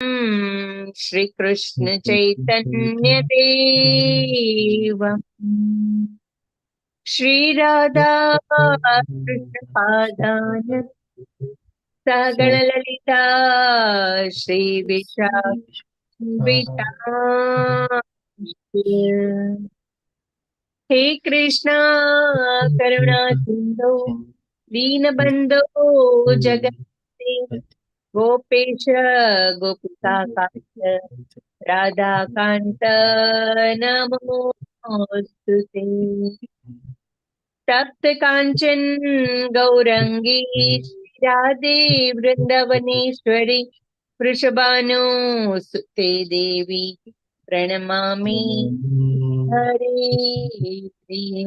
श्री कृष्ण चैतन्य देव श्री राधा कृष्ण पादान सगण ललिता श्री विशाखान्विता हे कृष्णा करुणा सिंधु दीनबंधो जगत्पते गोपेश गोपिकान्त राधाकान्त नमोस्तुते तप्त कांचन गौरंगी राधे वृंदावनेश्वरी वृषभानुसुते देवी प्रणमामि हरे प्रिये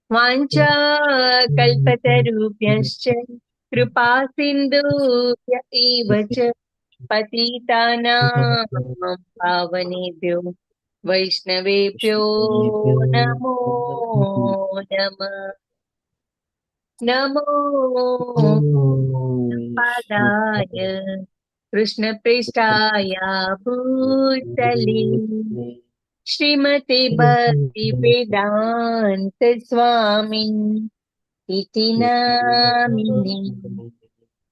वाञ्छा कल्पतरुभ्यश्च कृपा सिन्धुभ्य एव च पतितानां पावनेभ्यो वैष्णवेभ्यो नमो नमः नमो पादाय कृष्णपृष्ठाय भूतले श्रीमते भक्ति वेदांत स्वामी इति नामिने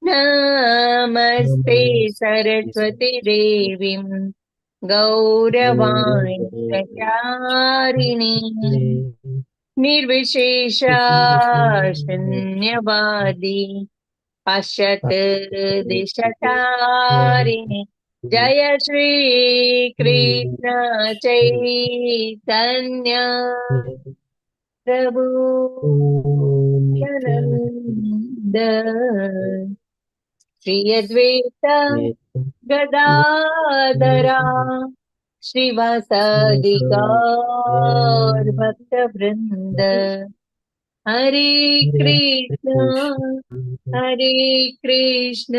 नमस्ते सरस्वती देवीं गौरवाणी प्रचारिणी निर्विशेषा शून्यवादी पाश्चात्य देशतारिणी जय श्री कृष्ण चैतन्य प्रभु नित्यानंद श्री अद्वैत गदाधरा श्रीवासादि गौर भक्त वृंद हरे कृष्ण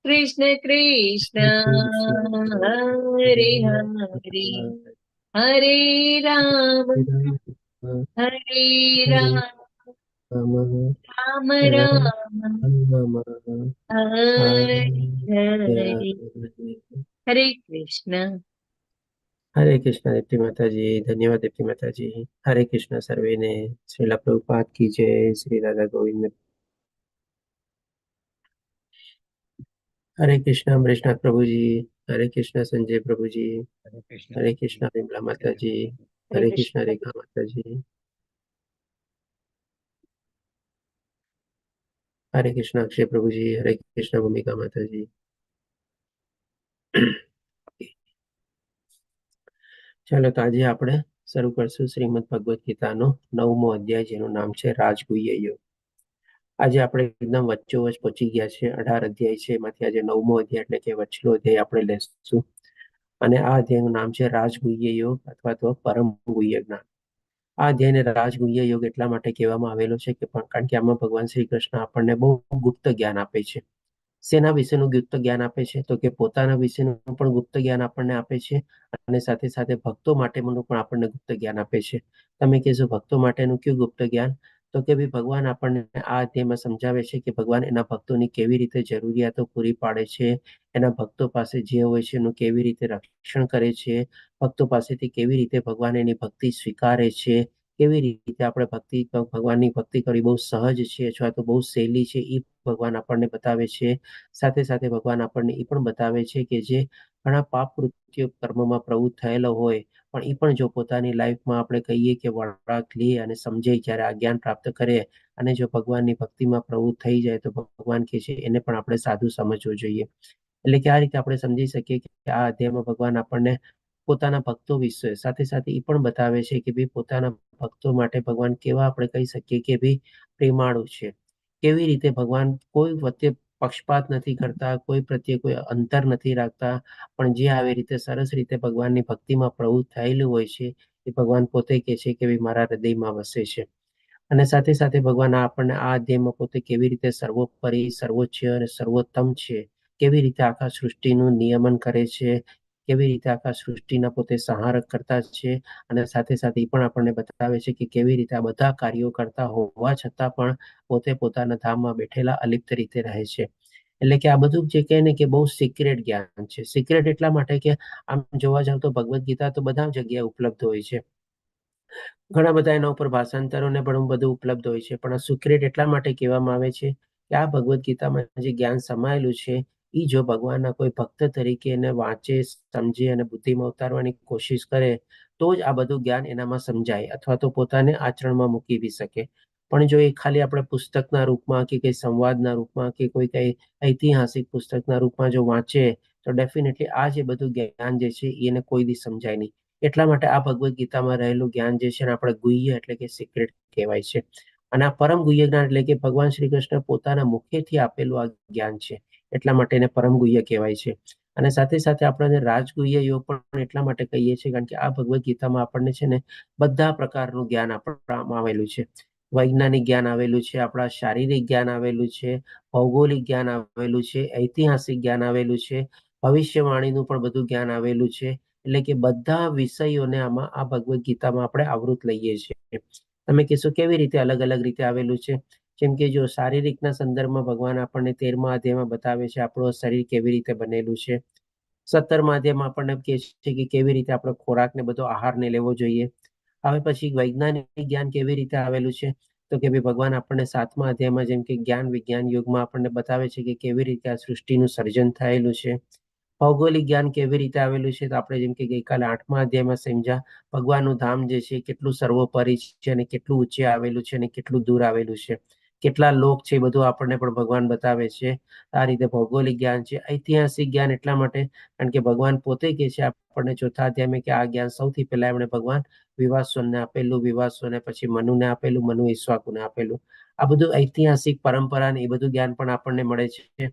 कृष्ण कृष्ण हरे हरे हरे राम हरे राम राम राम हरे हरे हरे कृष्ण। हरे कृष्ण दीप्ति माता जी। धन्यवाद दीप्ति माता जी। हरे कृष्ण सर्वे ने। श्रीला प्रभुपाद की जय। श्री राधा गोविंद। हरे कृष्ण अमृतनाथ प्रभु जी। हरे कृष्ण संजय प्रभु जी। हरे कृष्ण विमला माता जी। हरे कृष्ण रेखा माता जी। हरे कृष्ण अक्षय प्रभु जी। हरे कृष्ण भूमिका माता जी। ચાલો તો આજે આપણે શરૂ કરશું શ્રીમદ ભગવદ ગીતાનો 9મો અધ્યાય, જેનું નામ છે રાજગુહ્ય યોગ. આજે આપણે એકદમ વચ્ચોવચ પહોંચી ગયા છે. 18 અધ્યાય છે, એમાંથી આજે 9મો અધ્યાય એટલે કે વચલો અધ્યાય આપણે લેશું. અને આ અધ્યાયનું નામ છે રાજગુહ્ય યોગ અથવા તો પરમ ગુહ્ય જ્ઞાન. આ અધ્યાયને રાજગુહ્ય યોગ એટલા માટે કહેવામાં આવેલો છે કે કારણ કે આમાં ભગવાન શ્રી કૃષ્ણ આપણને બહુ ગુપ્ત જ્ઞાન આપે છે. શેના વિશેનું ગુપ્ત જ્ઞાન આપે છે? તો કે પોતાના વિશેનું પણ ગુપ્ત જ્ઞાન આપણને આપે છે, અને સાથે સાથે ભક્તો માટેનું પણ આપણને ગુપ્ત જ્ઞાન આપે છે. તમે કહેશો ભક્તો માટેનું કયું ગુપ્ત જ્ઞાન? તો કે ભાઈ ભગવાન આપણને આ અધ્યાયમાં સમજાવે છે કે ભગવાન એના ભક્તોની કેવી રીતે જરૂરિયાતો પૂરી પાડે છે, એના ભક્તો પાસે જે હોય છે એનું કેવી રીતે રક્ષણ કરે છે, ભક્તો પાસેથી કેવી રીતે ભગવાન એની ભક્તિ સ્વીકારે છે, કેવી રીતે આપણે ભગવાનની ભક્તિ કરવી બહુ સહજ છે અથવા તો બહુ સહેલી છે, એ ભગવાન આપણને બતાવે છે. સાથે સાથે ભગવાન આપણને એ પણ બતાવે છે કે જે ઘણા પાપ કૃત્યો કર્મમાં પ્રવૃત્ત થયેલો હોય, પણ એ પણ જો પોતાની લાઈફમાં આપણે કહીએ કે વળાંક લે અને સમજે, જ્યારે આ જ્ઞાન પ્રાપ્ત કરે અને જો ભગવાનની ભક્તિમાં પ્રવૃત્ત થઈ જાય તો ભગવાન કહે છે એને પણ આપણે સાધુ સમજવું જોઈએ. એટલે કે આ રીતે આપણે સમજી શકીએ કે આ અધ્યાયમાં ભગવાન આપણને પોતાના ભક્તો વિશે સાથે સાથે એ પણ બતાવે છે કે ભાઈ પોતાના ભક્તો માટે ભગવાન કેવા આપણે કહી શકીએ કે ભાઈ પ્રેમાળુ છે. કેવી રીતે ભગવાન કોઈ વચ્ચે પક્ષપાત નથી કરતા, કોઈ પ્રત્યે કોઈ અંતર નથી રાખતા, પણ જે આવી રીતે સરસ રીતે ભગવાનની ભક્તિમાં પ્રવૃત્ત થયેલું હોય છે એ ભગવાન પોતે કહે છે કે ભાઈ મારા હૃદયમાં વસે છે. અને સાથે સાથે ભગવાન આપણને આ અધ્યાયમાં પોતે કેવી રીતે સર્વોપરી, સર્વોચ્ચ અને સર્વોત્તમ છે, કેવી રીતે આખા સૃષ્ટિનું નિયમન કરે છે, કેવી રીતે આખા સૃષ્ટિના પોતે સંહારક કરતા છે, અને સાથે સાથે એ પણ આપણને બતાવે છે કે કેવી રીતે આ બધા કાર્યો કરતા હોવા છતાં પણ પોતે પોતાના ધામમાં બેઠેલા અલિપ્ત રીતે રહે છે. એટલે કે આ બધું જે કહે ને કે બહુ સિક્રેટ જ્ઞાન છે. સિક્રેટ એટલા માટે કે આમ જોવા જાવ તો ભગવદ્ ગીતા તો બધા જગ્યાએ ઉપલબ્ધ હોય છે. ઘણા બધા એના ઉપર ભાષાંતરોને પણ બધું ઉપલબ્ધ હોય છે, પણ આ સિક્રેટ એટલા માટે કહેવામાં આવે છે કે આ ભગવદ્ ગીતામાં જે જ્ઞાન સમાયેલું છે એ જો ભગવાનના કોઈ ભક્ત તરીકે એને વાંચે, સમજે અને બુદ્ધિમાં ઉતારવાની કોશિશ કરે તો જ આ બધું જ્ઞાન એનામાં સમજાય અથવા તો પોતાને આચરણમાં મૂકી બી શકે. પણ જો એ ખાલી આપણે પુસ્તકના રૂપમાં કે કઈ સંવાદના રૂપમાં કે કોઈ કઈ ઐતિહાસિક પુસ્તકના રૂપમાં જો વાંચે તો ડેફિનેટલી આ જે બધું જ્ઞાન જે છે એને કોઈ દી સમજાય નહીં. એટલા માટે આ ભગવદ્ ગીતામાં રહેલું જ્ઞાન જે છે આપણે ગુહ્ય એટલે કે સિક્રેટ કહેવાય છે. અને આ પરમ ગુહ્ય જ્ઞાન એટલે કે ભગવાન શ્રી કૃષ્ણ પોતાના મુખેથી આપેલું આ જ્ઞાન છે, એટલા માટે એને પરમ ગુહ્ય કહેવાય છે. અને સાથે સાથે આપણને રાજગુહ્ય યોગ પણ એટલા માટે કહીએ છીએ કારણ કે આ ભગવદ્ ગીતામાં આપણને છે ને બધા પ્રકારનું જ્ઞાન આપવામાં આવેલું છે. વૈજ્ઞાનિક જ્ઞાન આવેલું છે, આપણા શારીરિક જ્ઞાન આવેલું છે, ભૌગોલિક જ્ઞાન આવેલું છે, ઐતિહાસિક જ્ઞાન આવેલું છે, ભવિષ્યવાણીનું પણ બધું જ્ઞાન આવેલું છે. એટલે કે બધા વિષયોને આમાં આ ભગવદ્ ગીતામાં આપણે આવૃત લઈએ છીએ. તમે કહેશો કેવી રીતે અલગ અલગ રીતે આવેલું છે? જેમ કે જો શારીરિકના સંદર્ભમાં ભગવાન આપણને 13મા અધ્યાયમાં બતાવે છે આપણું શરીર કેવી રીતે બનેલું છે. 17મા અધ્યાયમાં આપણને કહે છે કે કેવી રીતે આપણે ખોરાકને બધો આહારને લેવો જોઈએ. હવે પછી વૈજ્ઞાનિક જ્ઞાન કેવી રીતે આવેલું છે તો કે ભાઈ ભગવાન આપણને 7મા અધ્યાયમાં જેમ કે જ્ઞાન વિજ્ઞાન યુગમાં આપણને બતાવે છે કે કેવી રીતે આ સૃષ્ટિનું સર્જન થયેલું છે. ભૌગોલિક જ્ઞાન કેવી રીતે આવેલું છે તો આપણે જેમ કે ગઈકાલે 8મા અધ્યાયમાં સમજ્યા ભગવાનનું ધામ જે છે કેટલું સર્વોપરી છે અને કેટલું ઊંચે આવેલું છે અને કેટલું દૂર આવેલું છે, કેટલા લોક છે બધું આપણને પણ ભગવાન બતાવે છે. આ રીતે ભૌગોલિક જ્ઞાન છે. ઐતિહાસિક જ્ઞાન એટલા માટે કારણ કે ભગવાન પોતે કહે છે આપણને 4થા અધ્યાયમાં કે આ જ્ઞાન સૌથી પહેલા એમણે ભગવાન વિવાસોને આપેલું, વિવાસોને પછી મનુને આપેલું, મનુ ઈક્ષ્વાકુને આપેલું. આ બધું ઐતિહાસિક પરંપરા ને એ બધું જ્ઞાન પણ આપણને મળે છે.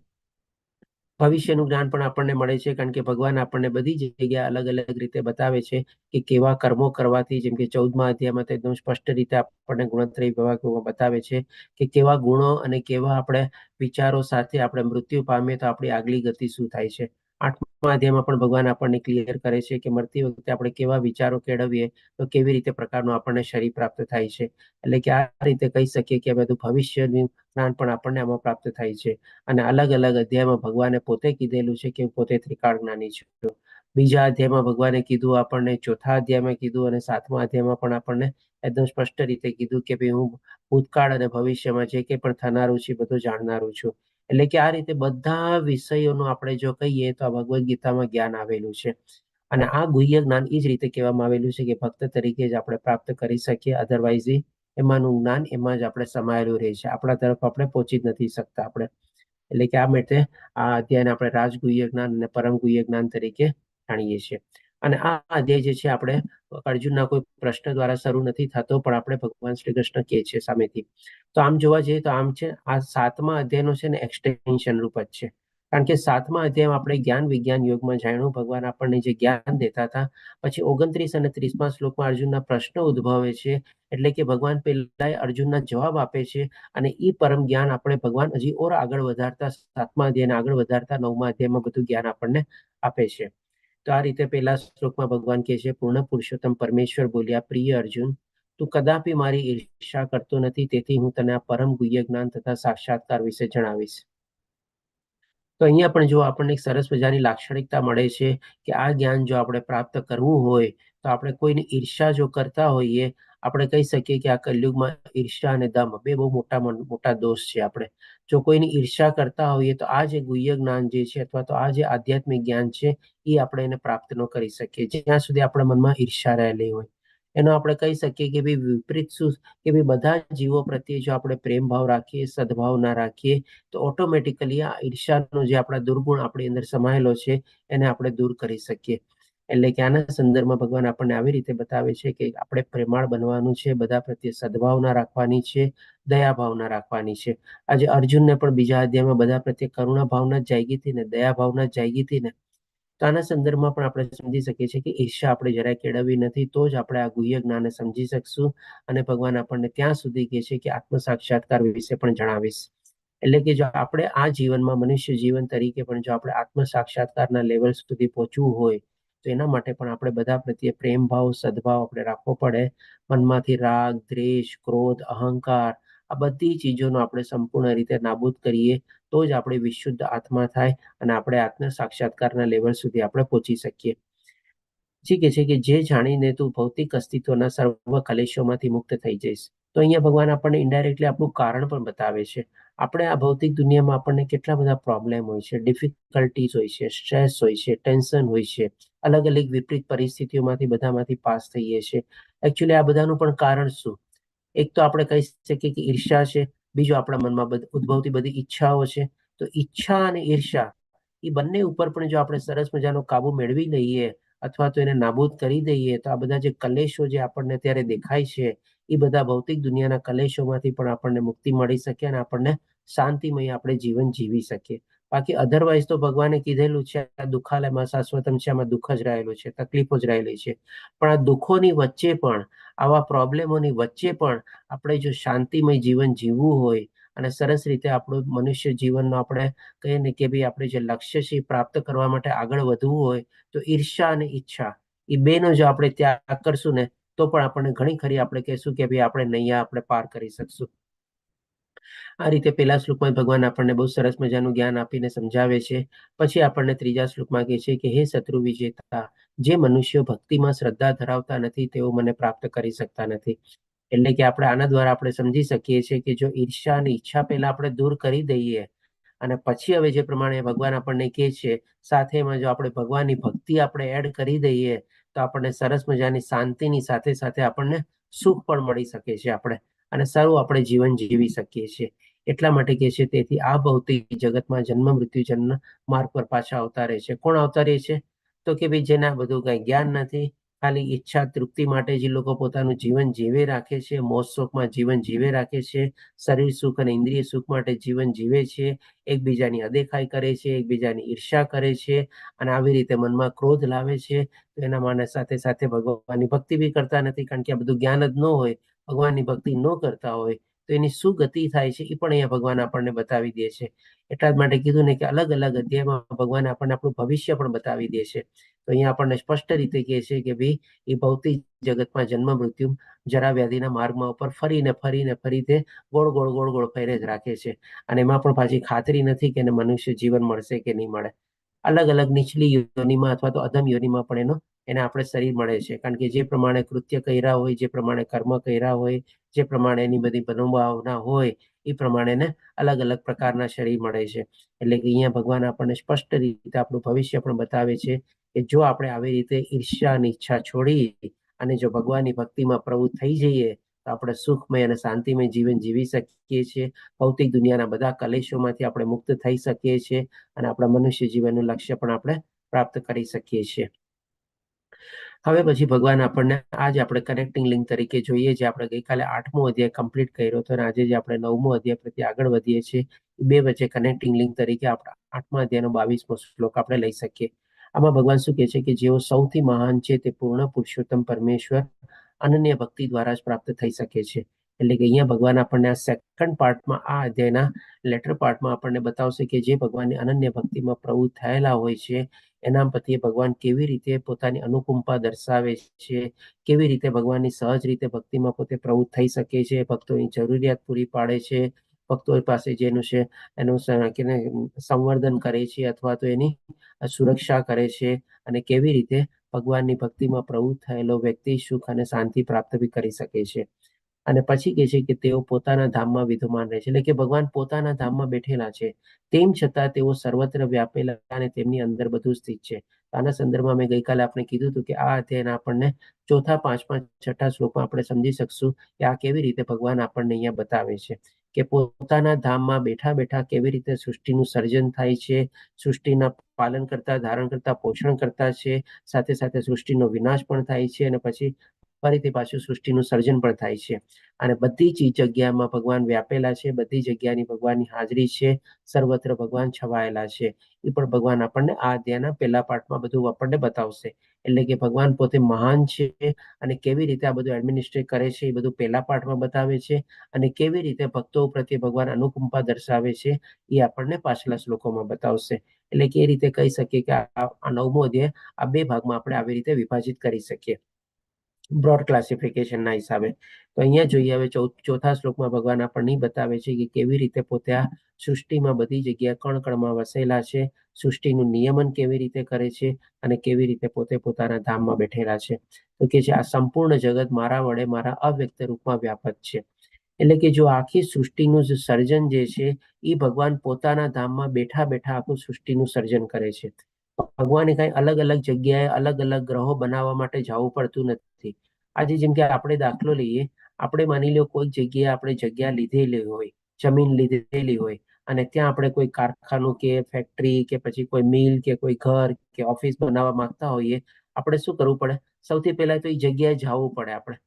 ભવિષ્યનું જ્ઞાન પણ આપણને મળે છે કારણ કે ભગવાન આપણને બધી જગ્યાએ અલગ અલગ રીતે બતાવે છે કે કેવા કર્મો કરવાથી, જેમ કે 14મા અધ્યાયમાં તો એકદમ સ્પષ્ટ રીતે આપણને ગુણત્રય વિભાગમાં બતાવે છે કે કેવા ગુણો અને કેવા આપણે વિચારો સાથે આપણે મૃત્યુ પામીએ તો આપણી આગલી ગતિ શું થાય છે. 8મા અધ્યાયમાં પણ ભગવાન આપણને ક્લિયર કરે છે કે મરતી વખતે આપણે કેવા વિચારો કેળવીએ તો કેવી રીતે પ્રકારનું આપણને શરીર પ્રાપ્ત થાય છે. એટલે કે આ રીતે કહી શકીએ કે બધું ભવિષ્યનું જ્ઞાન પણ આપણને આમાં પ્રાપ્ત થાય છે. અને અલગ અલગ અધ્યાયમાં ભગવાને પોતે કીધેલું છે કે હું પોતે ત્રિકાળ જ્ઞાની છું. બીજા અધ્યાયમાં ભગવાને કીધું આપણને, 4થા અધ્યાયમાં કીધું અને 7મા અધ્યાયમાં પણ આપણને એકદમ સ્પષ્ટ રીતે કીધું કે ભાઈ હું ભૂતકાળ અને ભવિષ્યમાં જે કંઈ પણ થનારું છે બધું જાણનારું છું. એટલે કે આ રીતે બધા વિષયોનું આપણે જો કહીએ તો આ ભગવદ્ ગીતામાં જ્ઞાન આવેલું છે. અને આ ગુહ્ય જ્ઞાન એ જ રીતે કહેવામાં આવેલું છે કે ભક્ત તરીકે જ આપણે પ્રાપ્ત કરી શકીએ, અધરવાઇઝ એમાંનું જ્ઞાન એમાં જ આપણે સમાયેલું રહે છે, આપણા તરફ આપણે પહોંચી જ નથી શકતા આપણે. એટલે કે આ માટે આ અધ્યાયને આપણે રાજગુહ્ય જ્ઞાન અને પરમ ગુહ્ય જ્ઞાન તરીકે જાણીએ છીએ. અને આ અધ્યાય જે છે આપણે અર્જુનના કોઈ પ્રશ્ન દ્વારા શરૂ નથી થતો, પણ આપણે ભગવાન શ્રી કૃષ્ણ કહે છે સામેથી. તો આમ જોવા જઈએ તો આમ છે આ 7મા અધ્યાયનો છે ને એક્સટેન્શન રૂપ જ છે. કારણ કે 7મા અધ્યાયમાં આપણે જ્ઞાન વિજ્ઞાન યોગમાં જાણ્યું ભગવાન આપણને જે જ્ઞાન દેતા હતા. પછી 29 અને 30મા શ્લોકમાં અર્જુનના પ્રશ્નો ઉદ્ભવે છે. એટલે કે ભગવાન પહેલા અર્જુનના જવાબ આપે છે અને એ પરમ જ્ઞાન આપણે ભગવાન હજી ઓર આગળ વધારતા 7મા અધ્યાયને આગળ વધારતા 9મા અધ્યાયમાં બધું જ્ઞાન આપણને આપે છે. તો આ રીતે પહેલા શ્લોકમાં ભગવાન કહે છે, પૂર્ણ પુરુષોત્તમ પરમેશ્વર બોલ્યા, પ્રિય અર્જુન, તું કદાપી મારી ઈર્ષા કરતો નથી, તેથી હું તને આ પરમ ગુહ્ય જ્ઞાન તથા સાક્ષાત્કાર વિશે જણાવીશ. તો અહીંયા પણ જો આપણને એક સરસ મજાની લાક્ષણિકતા મળે છે કે આ જ્ઞાન જો આપણે પ્રાપ્ત કરવું હોય તો આપણે કોઈની ઈર્ષા જો કરતા હોઈએ, આપણે કહી શકીએ કે આ કલયુગમાં ઈર્ષા અને દમ બે બહુ મોટા દોષ છે. આપણે જો કોઈની ઈર્ષા કરતા હોઈએ તો આ જે ગુહ્ય જ્ઞાન જે છે અથવા તો આ જે આધ્યાત્મિક જ્ઞાન છે એ આપણે એને પ્રાપ્ત ન કરી શકીએ જ્યાં સુધી આપણા મનમાં ઈર્ષા રહેલી હોય. એનો આપણે કહી શકીએ કે ભાઈ વિપરીત શું કે ભાઈ બધા જીવો પ્રત્યે જો આપણે પ્રેમ ભાવ રાખીએ, સદભાવ ના રાખીએ તો ઓટોમેટિકલી આ ઈર્ષાનો જે આપણા દુર્ગુણ આપણી અંદર સમાયેલો છે એને આપણે દૂર કરી શકીએ. એટલે કે આના સંદર્ભમાં ભગવાન આપણને આવી રીતે બતાવે છે કે આપણે પ્રેમાળ બનવાનું છે, બધા પ્રત્યે સદભાવના રાખવાની છે, દયા ભાવના રાખવાની છે. આજે અર્જુનને પણ બીજા અધ્યાયમાં બધા પ્રત્યે કરુણા ભાવના જાગી હતી ને, દયા ભાવના જાગી હતી ને. તો આના સંદર્ભમાં પણ આપણે સમજી શકીએ છીએ કે ઈર્ષા આપણે જરાય કેળવવી નથી, તો જ આપણે આ ગુહ્ય જ્ઞાનને સમજી શકશું. અને ભગવાન આપણને ત્યાં સુધી કહે છે કે આત્મ સાક્ષાત્કાર વિશે પણ જણાવીશ. એટલે કે જો આપણે આ જીવનમાં મનુષ્ય જીવન તરીકે પણ જો આપણે આત્મ સાક્ષાત્કારના લેવલ સુધી પહોંચવું હોય તો એના માટે પણ આપણે બધા પ્રત્યે પ્રેમ ભાવ, સદભાવ આપણે રાખવો પડે. મનમાંથી રાગ, દ્વેષ, ક્રોધ, અહંકાર આ બધી ચીજોનો આપણે સંપૂર્ણ રીતે નાબૂદ કરીએ તો જ આપણે વિશુદ્ધ આત્મા થાય અને આપણે આત્મ સાક્ષાત્કારના લેવલ સુધી આપણે પહોંચી શકીએ. પછી કે છે કે જે જાણીને તું ભૌતિક અસ્તિત્વના સર્વ કલેશોમાંથી મુક્ત થઈ જઈશ. તો અહીંયા ભગવાન આપણને ઇન્ડાયરેક્ટલી આપણું કારણ પણ બતાવે છે. આપણે આ ભૌતિક દુનિયામાં આપણને કેટલા બધા પ્રોબ્લેમ હોય છે, ડિફિકલ્ટીઝ હોય છે, સ્ટ્રેસ હોય છે, ટેન્શન હોય છે, અલગ અલગ વિપરીત પરિસ્થિતિઓમાંથી બધામાંથી પાસ થઈએ છીએ. એકચ્યુઅલી આ બધાનું પણ કારણ શું? એક તો આપણે કહી શકીએ કે ઈર્ષા છે, બીજું આપણા મનમાં ઉદ્ભવતી બધી ઈચ્છાઓ છે. તો ઈચ્છા અને ઈર્ષા એ બંને ઉપર પણ જો આપણે સરસ મજાનો કાબુ મેળવી લઈએ અથવા તો એને નાબૂદ કરી દઈએ તો આ બધા જે કલેશો જે આપણને અત્યારે દેખાય છે એ બધા ભૌતિક દુનિયાના કલેશોમાંથી પણ આપણને મુક્તિ મળી શકે અને આપણને શાંતિમય આપણે જીવન જીવી શકીએ. બાકી અધરવાઇઝ તો ભગવાને કીધેલું છે આ દુઃખાલયમાં શાશ્વતમ છે, આમાં દુઃખ જ રહેલું છે, તકલીફો જ રહેલી છે. પણ આ દુઃખોની વચ્ચે પણ, આવા પ્રોબ્લેમોની વચ્ચે પણ આપણે જો શાંતિમય જીવન જીવવું હોય અને સરસ રીતે આપણું મનુષ્ય જીવનનો આપણે કહીએ ને કે ભાઈ આપણે જે લક્ષ્ય છે એ પ્રાપ્ત કરવા માટે આગળ વધવું હોય તો ઈર્ષા અને ઈચ્છા એ બેનો જો આપણે ત્યાગ કરશું ને તો પણ આપણને ઘણી ખરી આપણે કહેશું કે ભાઈ આપણે નૈયા આપણે પાર કરી શકશું. આ રીતે પહેલા શ્લોકમાં ભગવાન આપણને બહુ સરસ મજાનું જ્ઞાન આપીને સમજાવે છે. પછી આપણને ત્રીજા શ્લોકમાં કહે છે કે હે શત્રુ વિજેતા, જે મનુષ્યો ભક્તિમાં શ્રદ્ધા ધરાવતા નથી તેઓ મને પ્રાપ્ત કરી શકતા નથી. એટલે કે આપણે આના દ્વારા આપણે સમજી શકીએ છીએ કે જો ઈર્ષા અને ઈચ્છા પહેલા આપણે દૂર કરી દઈએ અને પછી હવે જે પ્રમાણે ભગવાન આપણને કહે છે સાથે એમાં જો આપણે ભગવાનની ભક્તિ આપણે એડ કરી દઈએ તો આપણને સરસ મજાની શાંતિની સાથે સાથે આપણને સુખ પણ મળી શકે છે આપણે અને સારું આપણે જીવન જીવી શકીએ છીએ. એટલા માટે કહે છે તેથી આ ભૌતિક જગતમાં જન્મ મૃત્યુ જન્મ માર્ગ પર પાછા આવતા રહે છે. કોણ આવતા રહે છે? તો કે ભાઈ જેના બધું કઈ જ્ઞાન નથી, ખાલી ઈચ્છા તૃપ્તિ માટે જે લોકો પોતાનું જીવન જીવે રાખે છે, મોજ શોખમાં જીવન જીવે રાખે છે, શરીર સુખ અને ઇન્દ્રિય સુખ માટે જીવન જીવે છે, એકબીજાની અદેખાઈ કરે છે, એકબીજાની ઈર્ષા કરે છે અને આવી રીતે મનમાં ક્રોધ લાવે છે. તો એના માટે સાથે સાથે ભગવાનની ભક્તિ બી કરતા નથી, કારણ કે આ બધું જ્ઞાન જ ન હોય, ભગવાનની ભક્તિ ન કરતા હોય તો એની શું ગતિ થાય છે એ પણ અહીંયા ભગવાન આપણને બતાવી દે છે. એટલા જ માટે કીધું ને કે અલગ અલગ અધ્યાયમાં ભગવાન આપણને આપણું ભવિષ્ય પણ બતાવી દે છે. તો અહીંયા આપણને સ્પષ્ટ રીતે કહે છે કે ભાઈ એ ભૌતિક જગતમાં જન્મ મૃત્યુ જરા વ્યાધિના માર્ગમાં ઉપર ફરીને ફરીને ફરી તે ગોળ ગોળ ગોળ ગોળ ફેરે જ રાખે છે અને એમાં પણ પાછી ખાતરી નથી કે એને મનુષ્ય જીવન મળશે કે નહીં મળે. અલગ અલગ નીચલી યોનિમાં અથવા તો અધમ યોનિમાં પણ એને આપણે શરીર મળે છે, કારણ કે જે પ્રમાણે કૃત્ય કર્યા હોય, જે પ્રમાણે કર્મ કર્યા હોય, જે પ્રમાણે એની બધી મનોભાવના હોય એ પ્રમાણે અલગ અલગ પ્રકારના શરીર મળે છે. એટલે કે અહીંયા ભગવાન આપણને સ્પષ્ટ રીતે આપણું ભવિષ્ય પણ બતાવે છે કે જો આપણે આવી રીતે ઈર્ષ્યાની ઈચ્છા છોડી અને જો ભગવાનની ભક્તિમાં પ્રવૃત્ત થઈ જઈએ તો આપણે સુખમય અને શાંતિમય જીવન જીવી શકીએ છીએ. ભૌતિક દુનિયાના બધા કલેશોમાંથી આપણે મુક્ત થઈ શકીએ છીએ અને આપણા મનુષ્ય જીવનનું લક્ષ્ય પણ આપણે પ્રાપ્ત કરી શકીએ છીએ. હવે પછી ભગવાન આપણને આજે આપણે કનેક્ટિંગ લિંક તરીકે જોઈએ, જે આપણે ગઈકાલે 8મો અધ્યાય કમ્પ્લીટ કર્યો હતો અને આજે જે આપણે 9મો અધ્યાય પ્રત્યે આગળ વધીએ છીએ બે વચ્ચે કનેક્ટિંગ લિંક તરીકે આપણા 8મા અધ્યાયનો 22મો શ્લોક આપણે લઈ શકીએ. આમાં ભગવાન શું કહે છે કે જેઓ સૌથી મહાન છે તે પૂર્ણ પુરુષોત્તમ પરમેશ્વર અનન્ય ભક્તિ દ્વારા જ પ્રાપ્ત થઈ શકે છે. એટલે કે અહીંયા ભગવાન આપણને આ સેકન્ડ પાર્ટમાં, આ અધ્યાયના લેટર પાર્ટમાં આપણને બતાવશે કે જે ભગવાનની અનન્ય ભક્તિમાં પ્રવૃત્ત થયેલા હોય છે એના પ્રત્યે ભગવાન કેવી રીતે પોતાની અનુકંપા દર્શાવે છે, કેવી રીતે ભગવાનની સહજ રીતે ભક્તિમાં પોતે પ્રવૃત્ત થઈ શકે છે, ભક્તોની જરૂરિયાત પૂરી પાડે છે, ભક્તો પાસે જેનું છે એનું સંવર્ધન કરે છે અથવા તો એની સુરક્ષા કરે છે અને કેવી રીતે ભગવાનની ભક્તિમાં પ્રવૃત્ત થયેલો વ્યક્તિ સુખ અને શાંતિ પ્રાપ્ત બી કરી શકે છે. અને પછી કહે છે કે તેઓ પોતાના ધામમાં વિદ્યમાન રહે છે, એટલે કે ભગવાન પોતાના ધામમાં બેઠેલા છે, તેમ છતાં તેઓ સર્વત્ર વ્યાપેલા અને તેમની અંદર બધું સ્થિત છે. આના સંદર્ભમાં મેં ગઈકાલે આપણે કીધું હતું કે આ અધ્યાયના આપણને ચોથા, પાંચમા, છઠ્ઠા શ્લોકમાં આપણે સમજી શકશું કે આ કેવી રીતે ભગવાન આપણને અહીંયા બતાવે છે કે પોતાના ધામમાં બેઠા બેઠા કેવી રીતે સૃષ્ટિનું સર્જન થાય છે, સૃષ્ટિના પાલન કરતા, ધારણ કરતા, પોષણ કરતા છે, સાથે સાથે સૃષ્ટિનો વિનાશ પણ થાય છે અને પછી ફરીથી પાછું સૃષ્ટિનું સર્જન પણ થાય છે. અને બધી જ જગ્યામાં ભગવાન વ્યાપેલા છે, બધી જગ્યાની ભગવાનની હાજરી છે, સર્વત્ર ભગવાન છવાયેલા છે. એ પણ ભગવાન આપણને આ અધ્યાયના પહેલા પાઠમાં બધું આપણને બતાવશે. એટલે કે ભગવાન પોતે મહાન છે અને કેવી રીતે આ બધું એડમિનિસ્ટ્રેટ કરે છે એ બધું પહેલા પાઠમાં બતાવે છે અને કેવી રીતે ભક્તો પ્રત્યે ભગવાન અનુકંપા દર્શાવે છે એ આપણને પાછલા શ્લોકોમાં બતાવશે. એટલે કે એ રીતે કહી શકીએ કે આ 9મો અધ્યાય આ બે ભાગમાં આપણે આવી રીતે વિભાજિત કરી શકીએ. બ્રોડ ક્લાસિફિકેશનના હિસાબે. તો અહીંયા જોઈએ હવે ચોથા શ્લોકમાં ભગવાન આપણને બતાવે છે કે કેવી રીતે પોતે આ સૃષ્ટિમાં બધી જગ્યાએ કણ કણમાં વસેલા છે, સૃષ્ટિનું નિયમન કેવી રીતે કરે છે અને કેવી રીતે પોતે પોતાના ધામમાં બેઠેલા છે. તો કે છે આ સંપૂર્ણ જગત મારા વડે મારા અવ્યક્ત રૂપમાં વ્યાપક છે. એટલે કે જો આખી સૃષ્ટિનું જે સર્જન જે છે એ ભગવાન પોતાના ધામમાં બેઠા બેઠા આખું સૃષ્ટિનું સર્જન કરે છે. ભગવાને કઈ અલગ અલગ જગ્યાએ અલગ અલગ ગ્રહો બનાવવા માટે જવું પડતું નથી. આજે જેમ કે આપણે દાખલો લઈએ, આપણે માની લો કોઈ જગ્યાએ આપણે જગ્યા લીધેલી હોય, જમીન લીધેલી હોય અને ત્યાં આપણે કોઈ કારખાનું કે ફેક્ટરી કે પછી કોઈ મિલ કે કોઈ ઘર કે ઓફિસ બનાવવા માંગતા હોઈએ, આપણે શું કરવું પડે? સૌથી પહેલા તો એ જગ્યાએ જવું પડે. આપણે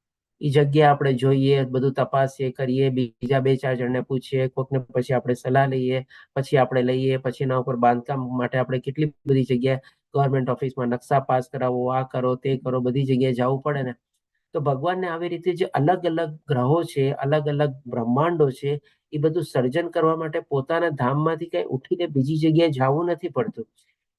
એ જગ્યા આપણે જોઈએ, બધું તપાસીએ, કરીએ, બીજા બે ચાર જણને પૂછીએ, કોઈકને પછી આપણે સલાહ લઈએ, પછી આપણે લઈએ, પછી એના ઉપર બાંધકામ માટે આપણે કેટલી બધી જગ્યાએ ગવર્મેન્ટ ઓફિસમાં નકશા પાસ કરાવો, આ કરો તે કરો, બધી જગ્યાએ જવું પડે ને. તો ભગવાનને આવી રીતે જે અલગ અલગ ગ્રહો છે, અલગ અલગ બ્રહ્માંડો છે, એ બધું સર્જન કરવા માટે પોતાના ધામમાંથી કઈ ઉઠીને બીજી જગ્યાએ જવું નથી પડતું.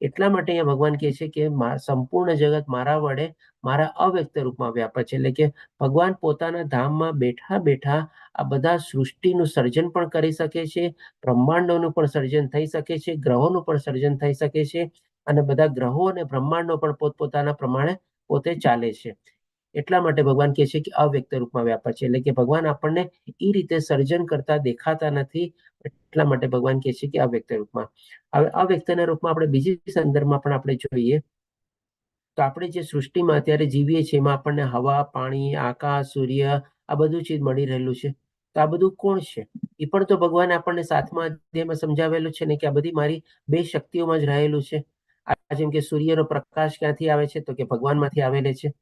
એટલા માટે અહીંયા ભગવાન કહે છે કે સંપૂર્ણ જગત મારા વડે મારા અવ્યક્ત રૂપમાં વ્યાપક છે. એટલે કે ભગવાન પોતાના ધામમાં બેઠા બેઠા આ બધા સૃષ્ટિનું સર્જન પણ કરી શકે છે, બ્રહ્માંડોનું પણ સર્જન થઈ શકે છે, ગ્રહોનું પણ સર્જન થઈ શકે છે અને બધા ગ્રહો અને બ્રહ્માંડો પણ પોતપોતાના પ્રમાણે પોતે ચાલે છે. એટલા માટે ભગવાન કહે છે કે અવ્યક્ત રૂપમાં વ્યાપક છે. એટલે કે ભગવાન આપણને એ રીતે સર્જન કરતા દેખાતા નથી. એટલા માટે ભગવાન કહે છે કે અવ્યક્ત રૂપમાં. હવે અવ્યક્તના રૂપમાં આપણે બીજી સંદર્ભમાં પણ આપણે જોઈએ તો આપણે જે સૃષ્ટિમાં અત્યારે જીવીએ છીએ એમાં આપણને હવા, પાણી, આકાશ, સૂર્ય આ બધું ચીજ મળી રહેલું છે. તો આ બધું કોણ છે? એ પણ તો ભગવાન આપણને 7મા અધ્યાયમાં સમજાવેલું છે ને કે આ બધી મારી બે શક્તિઓમાં જ રહેલું છે. આ જેમ કે સૂર્યનો પ્રકાશ ક્યાંથી આવે છે? તો કે ભગવાનમાંથી આવેલે છે.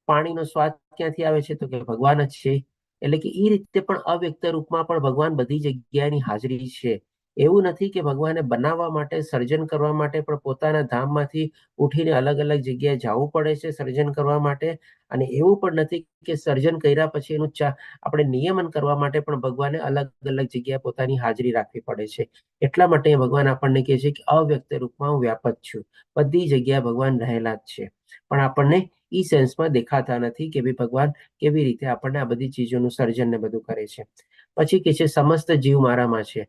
પાણીનો સ્વાદ ક્યાંથી આવે છે? તો કે ભગવાન જ છે. એટલે કે એ રીતે પણ અવ્યક્ત રૂપમાં પણ ભગવાન બધી જગ્યાની હાજરી છે. એવું નથી કે ભગવાને બનાવવા માટે, સર્જન કરવા માટે પણ પોતાના ધામમાંથી ઉઠીને અલગ અલગ જગ્યાએ જવું પડે છે સર્જન કરવા માટે. અને એવું પણ નથી કે સર્જન કર્યા પછી એનું આપણે નિયમન કરવા માટે પણ ભગવાને અલગ અલગ જગ્યાએ પોતાની હાજરી રાખવી પડે છે. એટલા માટે ભગવાન આપણને કહે છે કે અવ્યક્ત રૂપમાં હું વ્યાપક છું. બધી જગ્યાએ ભગવાન રહેલા જ છે, પણ આપણને ઈ સેન્સમાં દેખાતા નથી કે ભાઈ ભગવાન કેવી રીતે આપણને આ બધી ચીજોનું સર્જન ને બધું કરે છે. પછી કે છે સમસ્ત જીવ મારામાં છે.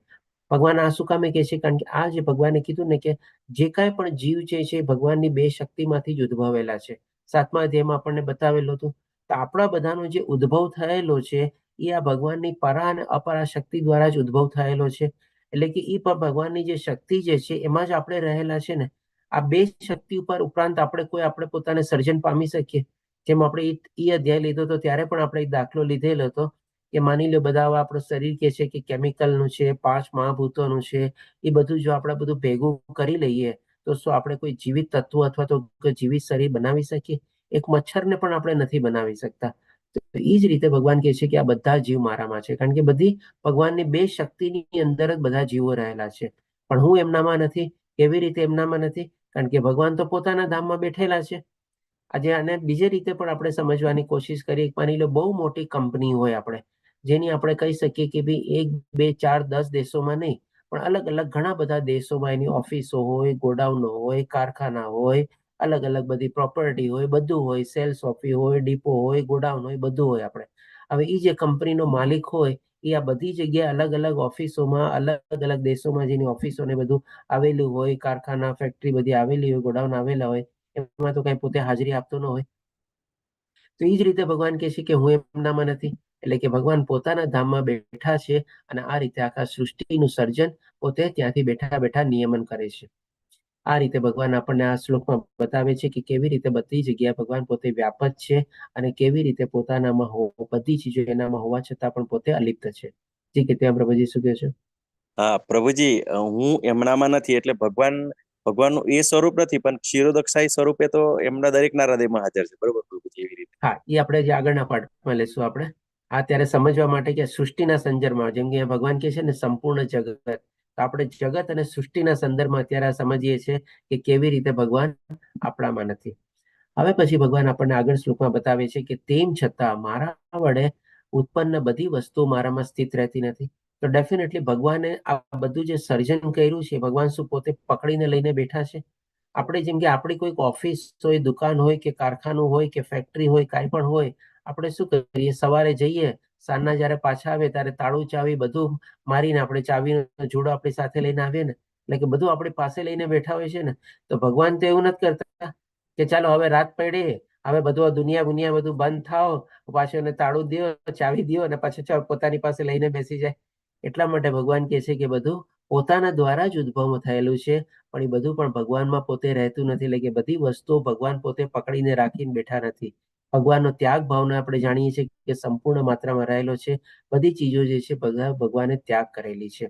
ભગવાન આ શું કામે કહે છે? કારણ કે આ જે ભગવાને કીધું ને કે જે કાંઈ પણ જીવ છે ભગવાનની બે શક્તિમાંથી જ ઉદ્ભવેલા છે. 7મા અધ્યાયમાં આપણને બતાવેલું હતું. તો આપણા બધાનો જે ઉદ્ભવ થયેલો છે એ આ ભગવાનની પરા અને અપરા શક્તિ દ્વારા જ ઉદ્ભવ થયેલો છે. એટલે કે એ પણ ભગવાનની જે શક્તિ જે છે એમાં જ આપણે રહેલા છે ને. આ બે શક્તિ ઉપરાંત આપણે પોતાને સર્જન પામી શકીએ? જેમ આપણે એ અધ્યાય લીધો હતો ત્યારે પણ આપણે એક દાખલો લીધેલો હતો કે માની લો બધા આપણું શરીર કે છે કે કેમિકલનું છે, 5 મહાભૂતોનું છે, એ બધું જો આપણે બધું ભેગું કરી લઈએ તો શું આપણે કોઈ જીવિત તત્વો અથવા તો જીવિત શરીર બનાવી શકીએ? એક મચ્છરને પણ આપણે નથી બનાવી શકતા. તો એ જ રીતે ભગવાન કહે છે કે આ બધા જીવ મારામાં છે, કારણ કે બધી ભગવાનની બે શક્તિની અંદર જ બધા જીવો રહેલા છે. પણ હું એમનામાં નથી. કેવી રીતે એમનામાં નથી? કારણ કે ભગવાન તો પોતાના ધામમાં બેઠેલા છે. આજે આને બીજી રીતે પણ આપણે સમજવાની કોશિશ કરીએ. માની લો બહુ મોટી કંપની હોય આપણે, જેની આપણે કહી શકીએ કે ભાઈ 1, 2, 4, 10 દેશોમાં નહીં, પણ અલગ અલગ ઘણા બધા દેશોમાં એની ઓફિસો હોય, ગોડાઉનો હોય, કારખાના હોય, અલગ અલગ બધી પ્રોપર્ટી હોય, બધું હોય, સેલ્સ ઓફિસ હોય, ડીપો હોય, ગોડાઉન હોય, બધું હોય. આપણે હવે એ જે કંપનીનો માલિક હોય એ આ બધી જગ્યાએ અલગ અલગ ઓફિસોમાં, અલગ અલગ દેશોમાં જેની ઓફિસોને બધું આવેલું હોય, કારખાના, ફેક્ટરી બધી આવેલી હોય, ગોડાઉન આવેલા હોય, એમાં તો કઈ પોતે હાજરી આપતો ન હોય. તો એ જ રીતે ભગવાન કહે છે કે હું એમનામાં નથી. એટલે કે ભગવાન પોતાના ધામમાં બેઠા છે અને આ રીતે આખા સૃષ્ટિનું સર્જન પોતે ત્યાંથી બેઠા બેઠા નિયમન કરે છે. આ રીતે ભગવાન આપણને આ શ્લોકમાં બતાવે છે કે કેવી રીતે બધી જગ્યાએ ભગવાન પોતે વ્યાપક છે અને કેવી રીતે પોતાનામાં બધી ચીજો એનામાં હોવા છતાં પણ પોતે અલિપ્ત છે. જી કે ત્યાં પ્રભુજી શું કહે છે? હા પ્રભુજી, હું એમનામાં નથી એટલે ભગવાનનું એ સ્વરૂપ નથી, પણ ક્ષીરોદક્ષાઈ સ્વરૂપે તો એમના દરેકના હૃદયમાં હાજર છે. બરોબર પ્રભુજી? એવી રીતે. હા, એ આપણે જે આગળના પાઠમાં લેશું આપણે. આ ત્યારે સમજવા માટે કે સૃષ્ટિના સંદર્ભમાં, જેમ કે ભગવાન કહે છે ને સંપૂર્ણ જગત, તો આપણે જગત અને સૃષ્ટિના સંદર્ભમાં અત્યારે સમજીએ છીએ કે કેવી રીતે ભગવાન આપણામાં નથી. હવે પછી ભગવાન આપણને આગળ શ્લોકમાં બતાવે છે કે તેમ છતાં મારા વડે ઉત્પન્ન બધી વસ્તુ મારામાં સ્થિત રહેતી નથી. તો ડેફિનેટલી ભગવાને આ બધું જે સર્જન કર્યું છે, ભગવાન શું પોતે પકડીને લઈને બેઠા છે? આપણે જેમ કે આપણી કોઈક ઓફિસ હોય, દુકાન હોય કે કારખાનું હોય કે ફેક્ટરી હોય, કાંઈ પણ હોય, આપણે શું કરીએ, સવારે જઈએ, સાંજના જયારે પાછા આવે ત્યારે તાળું ચાવી બધું મારીને આપણે ચાવીનો જોડો આપણી સાથે લઈને આવીએ ને, એટલે કે બધું આપણી પાસે લઈને બેઠા હોય છે ને. તો ભગવાન તો એવું નથી કરતા કે ચાલો હવે રાત પડી, હવે બધું આ દુનિયા બધું બંધ થાવ, પાછું એને તાળું દો, ચાવી દો અને પાછું પોતાની પાસે લઈને બેસી જાય. એટલા માટે ભગવાન કહે છે કે બધું પોતાના દ્વારા જ ઉદ્ભવ થયેલું છે, પણ એ બધું પણ ભગવાનમાં પોતે રહેતું નથી. એટલે કે બધી વસ્તુઓ ભગવાન પોતે પકડીને રાખીને બેઠા નથી. ભગવાનનો ત્યાગ ભાવને આપણે જાણીએ છીએ કે સંપૂર્ણ માત્રામાં રહેલો છે. બધી ચીજો જે છે ભગવાને ત્યાગ કરેલી છે.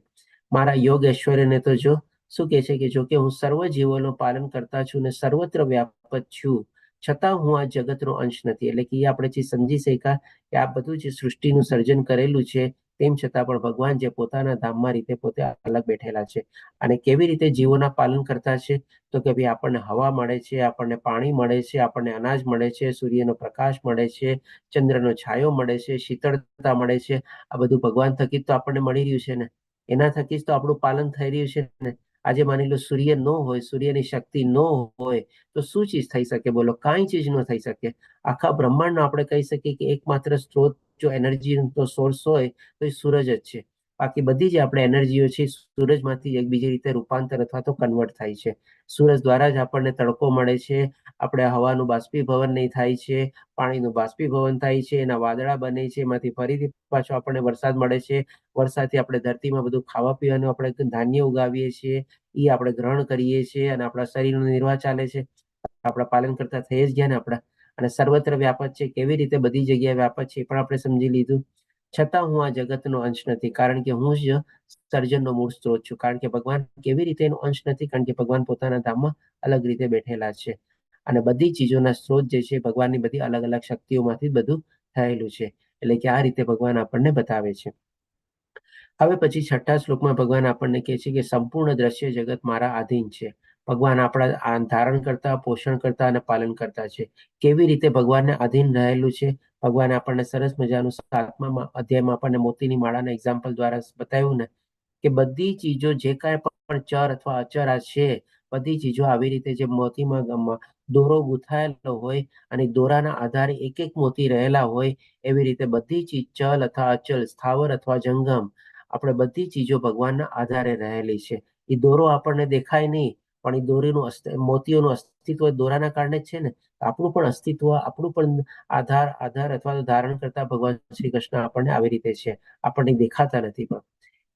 મારા યોગ ઐશ્વર્યને તો જો શું કહે છે કે જો કે હું સર્વ જીવોનું પાલન કરતા છું ને સર્વત્ર વ્યાપક છું, છતાં હું આ જગતનો અંશ નથી. એટલે કે એ આપણે જે સમજી શક્યા કે આ બધું જે સૃષ્ટિનું સર્જન કરેલું છે, તેમ છતાં પણ ભગવાન જે પોતાના ધામમાં રીતે પોતે અલગ બેઠેલા છે. અને કેવી રીતે જીવોના પાલન કરતા છે, તો કે ભાઈ આપણને હવા મળે છે, આપણને પાણી મળે છે, આપણને અનાજ મળે છે, સૂર્યનો પ્રકાશ મળે છે, ચંદ્રનો છાયો મળે છે, શીતળતા મળે છે. આ બધું ભગવાન થકી જ તો આપણને મળી રહ્યું છે ને, એના થકી જ તો આપણું પાલન થઈ રહ્યું છે ને. આજે માની લો સૂર્ય ન હોય, સૂર્યની શક્તિ ન હોય તો શું ચીજ થઈ શકે? બોલો, કાંઈ ચીજ ન થઈ શકે. આખા બ્રહ્માંડનો આપણે કહી શકીએ કે એકમાત્ર સ્ત્રોત જો એનર્જીનો સોર્સ હોય તો એ સૂરજ જ છે. બાકી બધી જે આપણે એનર્જીઓ છે સૂરજમાંથી એકબીજી રીતે રૂપાંતર અથવા તો કન્વર્ટ થાય છે. સૂરજ દ્વારા જ આપણને તડકો મળે છે, આપણે હવાનું બાષ્પીભવન નહીં થાય છે, પાણીનું બાષ્પીભવન થાય છે, એના વાદળા બને છે, એમાંથી ફરીથી પાછો આપણને વરસાદ મળે છે. વરસાદથી આપણે ધરતીમાં બધું ખાવા પીવાનું આપણે ધાન્ય ઉગાવીએ છીએ, એ આપણે ગ્રહણ કરીએ છીએ અને આપણા શરીરનો નિર્વાહ ચાલે છે. આપણા પાલન કરતા થઈ જ ગયા ને આપણા. અને સર્વત્ર વ્યાપક છે, કેવી રીતે બધી જગ્યાએ વ્યાપક છે એ પણ આપણે સમજી લીધું. છતાં હું આ જગતનો અંશ નથી, કારણ કે હું જ સર્જનનો મૂળ સ્ત્રોત છું. કારણ કે ભગવાન કેવી રીતે એનો અંશ નથી? કારણ કે ભગવાન પોતાના ધામમાં અલગ રીતે બેઠેલા છે. અને બધી ચીજોના સ્ત્રોત જે છે ભગવાનની બધી અલગ અલગ શક્તિઓમાંથી બધું થયેલું છે. એટલે કે આ રીતે ભગવાન આપણને બતાવે છે. હવે પછી 6થા શ્લોકમાં ભગવાન આપણને કહે છે કે સંપૂર્ણ દ્રશ્ય જગત મારા આધીન છે. ભગવાન આપણા ધારણ કરતા, પોષણ કરતા અને પાલન કરતા છે. કેવી રીતે ભગવાનને આધીન રહેલું છે? ભગવાન આપણને સરસ મજાનું 7મા અધ્યાયમાં આપણને મોતીની માળાના એક્ઝામ્પલ દ્વારા બતાવ્યું ને કે બધી ચીજો જે કાંઈ પણ ચર અથવા અચર છે, બધી ચીજો આવી રીતે જે મોતીમાં દોરો ગૂંથાયેલો હોય અને દોરાના આધારે એક એક મોતી રહેલા હોય, એવી રીતે બધી ચીજ ચલ અથવા અચલ, સ્થાવર અથવા જંગમ, આપણે બધી ચીજો ભગવાનના આધારે રહેલી છે. એ દોરો આપણને દેખાય નહીં, પણ એ દોરીનું મોતીઓનું અસ્તિત્વ દોરાના કારણે જ છે ને. આપણું પણ અસ્તિત્વ, આપણું પણ આધાર અથવા તો ધારણ કરતા ભગવાન શ્રી કૃષ્ણ આપણને આવી રીતે છે. આપણને દેખાતા નથી, પણ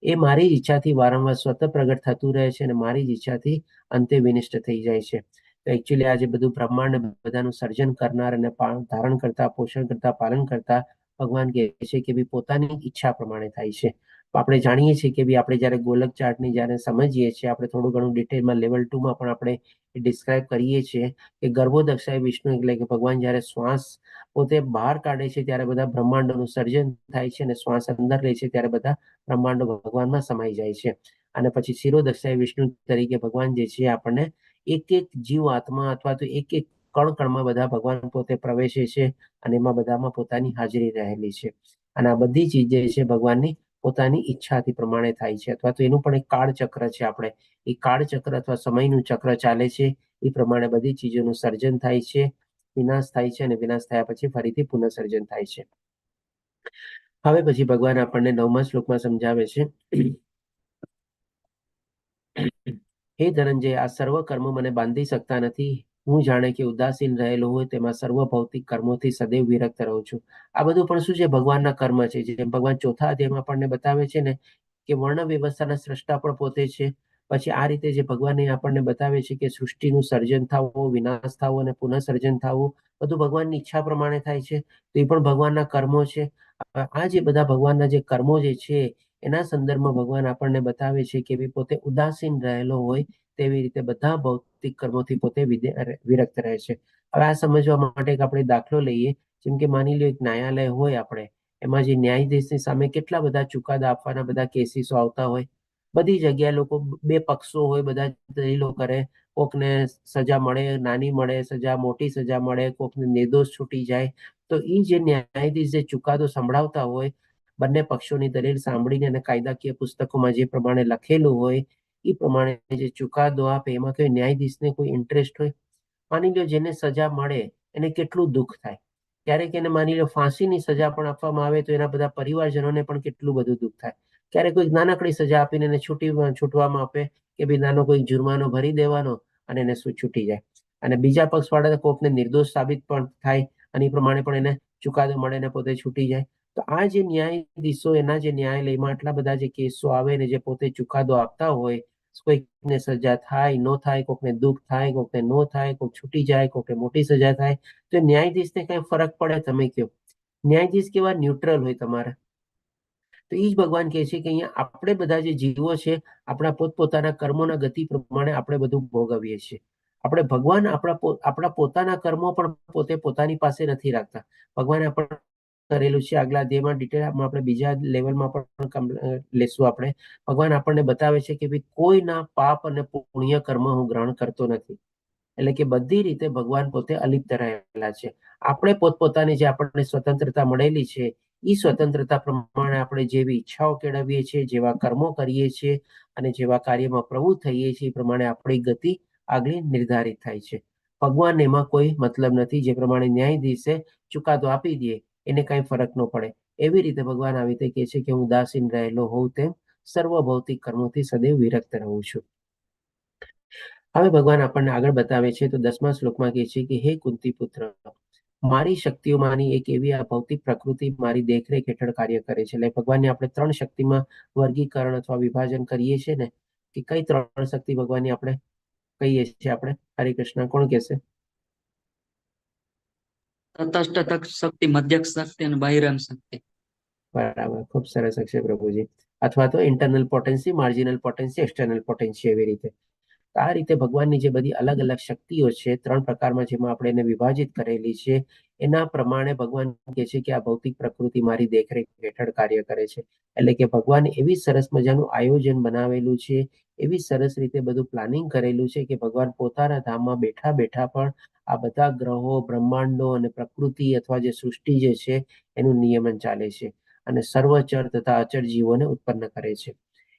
એ મારી જ ઈચ્છાથી વારંવાર સ્વતઃ પ્રગટ થતું રહે છે અને મારી જ ઈચ્છાથી અંતે વિનિષ્ટ થઈ જાય છે. તો એકચ્યુઅલી આજે બધું બ્રહ્માંડ બધાનું સર્જન કરનાર અને ધારણ કરતા, પોષણ કરતા, પાલન કરતા ભગવાન કહે છે કે ભાઈ પોતાની ઈચ્છા પ્રમાણે થાય છે. આપણે જાણીએ છીએ કે ભાઈ આપણે જ્યારે ગોલક ચાર્ટની જ્યારે સમજીએ છીએ, આપણે થોડું ઘણું ડિટેલમાં લેવલ 2માં પણ આપણે ડિસ્ક્રાઇબ કરીએ છીએ કે ગર્ભોદક્ષાએ વિષ્ણુ એટલે કે ભગવાન જ્યારે શ્વાસ પોતે બહાર કાઢે છે ત્યારે બધા બ્રહ્માંડોનું સર્જન થાય છે, અને શ્વાસ અંદર લે છે ત્યારે બધા બ્રહ્માંડો ભગવાનમાં સમાઈ જાય છે. અને પછી શિરોદક્ષાએ વિષ્ણુ તરીકે ભગવાન જે છે આપણને એક એક જીવ આત્મા અથવા તો એક એક કણ કણમાં બધા ભગવાન પોતે પ્રવેશે છે અને એમાં બધામાં પોતાની હાજરી રહેલી છે. અને આ બધી ચીજ જે છે ભગવાનની પોતાની ઈચ્છાથી પ્રમાણે થાય છે, અથવા તો એનું પણ એક કાળચક્ર છે. આપણે એ કાળચક્ર અથવા સમયનું ચક્ર ચાલે છે, એ પ્રમાણે બધી ચીજોનું સર્જન થાય છે, વિનાશ થાય છે, અને વિનાશ થયા પછી ફરીથી પુનઃસર્જન થાય છે. હવે પછી ભગવાન આપણને 9મા શ્લોકમાં સમજાવે છે, હે ધનંજય, આ સર્વ કર્મો મને બાંધી શકતા નથી. હું જાણે કે ઉદાસીન રહેલો હોય તેમાં સર્વ ભૌતિક કર્મોથી સદૈવ વિરક્ત રહું છું. આ બધું પણ શું છે? ભગવાનના કર્મ છે. જેમ ભગવાન 4થા અધ્યાયમાં આપણને બતાવે છે ને કે વર્ણ વ્યવસ્થાના સ્રષ્ટા પણ પોતે છે. પછી આ રીતે જે ભગવાન આપણને બતાવે છે કે સૃષ્ટિનું સર્જન થવું, વિનાશ થવું અને પુનઃસર્જન થવું બધું ભગવાનની ઈચ્છા પ્રમાણે થાય છે. તો એ પણ ભગવાનના કર્મો છે. આ જે બધા ભગવાનના જે કર્મો જે છે એના સંદર્ભમાં ભગવાન આપણને બતાવે છે કે પોતે ઉદાસીન રહેલો હોય તેવી રીતે બધા ભૌતિક કર્મોથી પોતે વિરક્ત રહે છે. હવે આ સમજવા માટે આપણે દાખલો લઈએ. જેમ કે માની લો એક ન્યાયાલય હોય, આપણે એમાં જે ન્યાયાધીશની સામે કેટલા બધા ચુકાદા આપવાના બધા કેસીસો આવતા હોય. બધી જગ્યાએ લોકો બે પક્ષો હોય, બધા દલીલો કરે. કોકને સજા મળે, નાની મળે સજા, મોટી સજા મળે, કોકને નિર્દોષ છૂટી જાય. તો એ જે ન્યાયાધીશ જે ચુકાદો સંભળાવતા હોય, બંને પક્ષોની દલીલ સાંભળીને અને કાયદાકીય પુસ્તકોમાં જે પ્રમાણે લખેલું હોય એ પ્રમાણે જે ચુકાદો આપે એમાં કોઈ ન્યાયાધીશને કોઈ ઇન્ટરેસ્ટ હોય? માની લો જેને સજા મળે એને કેટલું દુઃખ થાય. ક્યારેક એને માની લો ફાંસીની સજા પણ આપવામાં આવે તો એના બધા પરિવારજનોને પણ કેટલું બધું દુઃખ થાય. ક્યારેક કોઈ નાનકડી સજા આપીને એને છૂટવામાં આપે કે ભાઈ નાનો કોઈ જુર્માનો ભરી દેવાનો અને એને છૂટી જાય. અને બીજા પક્ષ વાળા કોકને નિર્દોષ સાબિત પણ થાય અને એ પ્રમાણે પણ એને ચુકાદો મળે ને પોતે છૂટી જાય. તો આ જે ન્યાયાધીશો એના જે ન્યાયાલયમાં આટલા બધા જે કેસો આવે ને જે પોતે ચુકાદો આપતા હોય, કોઈકને સજા થાય ન થાય, કોઈકને દુઃખ થાય, કોઈકને ન થાય, કોઈક છૂટી જાય, કોઈકને મોટી સજા થાય, તો ન્યાયાધીશને કઈ ફરક પડે? તમે કહો. ન્યાયાધીશ કેવા ન્યુટ્રલ હોય તમારા. તો એ જ ભગવાન કહે છે કે અહીંયા આપણે બધા જે જીવો છે આપણા પોતપોતાના કર્મોના ગતિ પ્રમાણે આપણે બધું ભોગવીએ છીએ. આપણે ભગવાન આપણા પોતાના કર્મો પણ પોતે પોતાની પાસે નથી રાખતા. ભગવાને આપણે કરેલું છે. આગલા અધ્યાયમાં ડિટેલમાં આપણે બીજા લેવલમાં પણ લેશું. આપણે ભગવાન આપણને બતાવે છે કે ભાઈ કોઈના પાપ અને પુણ્ય કર્મ હું ગ્રહણ કરતો નથી. એટલે કે બધી રીતે ભગવાન પોતે અલિપ્ત રહેલા છે. આપણે પોતપોતાની જે આપણને સ્વતંત્રતા મળેલી છે એ સ્વતંત્રતા પ્રમાણે આપણે જેવી ઈચ્છાઓ કેળવીએ છીએ, જેવા કર્મો કરીએ છીએ અને જેવા કાર્યમાં પ્રવૃત્ત થઈએ છીએ એ પ્રમાણે આપણી ગતિ આગળ નિર્ધારિત થાય છે. ભગવાન એમાં કોઈ મતલબ નથી. જે પ્રમાણે ન્યાયાધીશે ચુકાદો આપી દે એને કઈ ફરક ન પડે, એવી રીતે ભગવાન આવી રીતે કહે છે કે હું ઉદાસીન રહેલો હોઉં તેમ સર્વ ભૌતિક કર્મોથી સદૈવ વિરક્ત રહું છું. હવે ભગવાન આપણને આગળ બતાવે છે તો 10મા શ્લોકમાં કહે છે કે હે કુંતી પુત્ર, મારી શક્તિઓમાંની એક એવી આ ભૌતિક પ્રકૃતિ મારી દેખરેખ હેઠળ કાર્ય કરે છે. એટલે ભગવાનને આપણે 3 શક્તિમાં વર્ગીકરણ અથવા વિભાજન કરીએ છીએ ને, કે કઈ 3 શક્તિ ભગવાનની આપણે કહીએ છીએ? આપણે હરે કૃષ્ણ, કોણ કહેશે? તટસ્થ શક્તિ, મધ્યક શક્તિ અને બહિરંગ શક્તિ. બરાબર, ખૂબ સરસ અક્ષય પ્રભુજી. અથવા તો internal potency, marginal potency, external potency, એવી રીતે. આ રીતે ભગવાનની જે બધી અલગ અલગ શક્તિઓ છે 3 પ્રકારમાં જેમાં આપણે એને વિભાજિત કરેલી છે, એના પ્રમાણે ભગવાન કહે છે કે આ ભૌતિક પ્રકૃતિ મારી દેખરેખ હેઠળ કાર્ય કરે છે. એટલે કે ભગવાન એવી સરસ મજાનું આયોજન બનાવેલું છે, એવી સરસ રીતે બધું પ્લાનિંગ કરેલું છે કે ભગવાન પોતાના ધામમાં બેઠા બેઠા પણ આ બધા ગ્રહો, બ્રહ્માંડો અને પ્રકૃતિ અથવા જે સૃષ્ટિ જે છે એનું નિયમન ચાલે છે અને સર્વચર તથા અચર જીવોને ઉત્પન્ન કરે છે.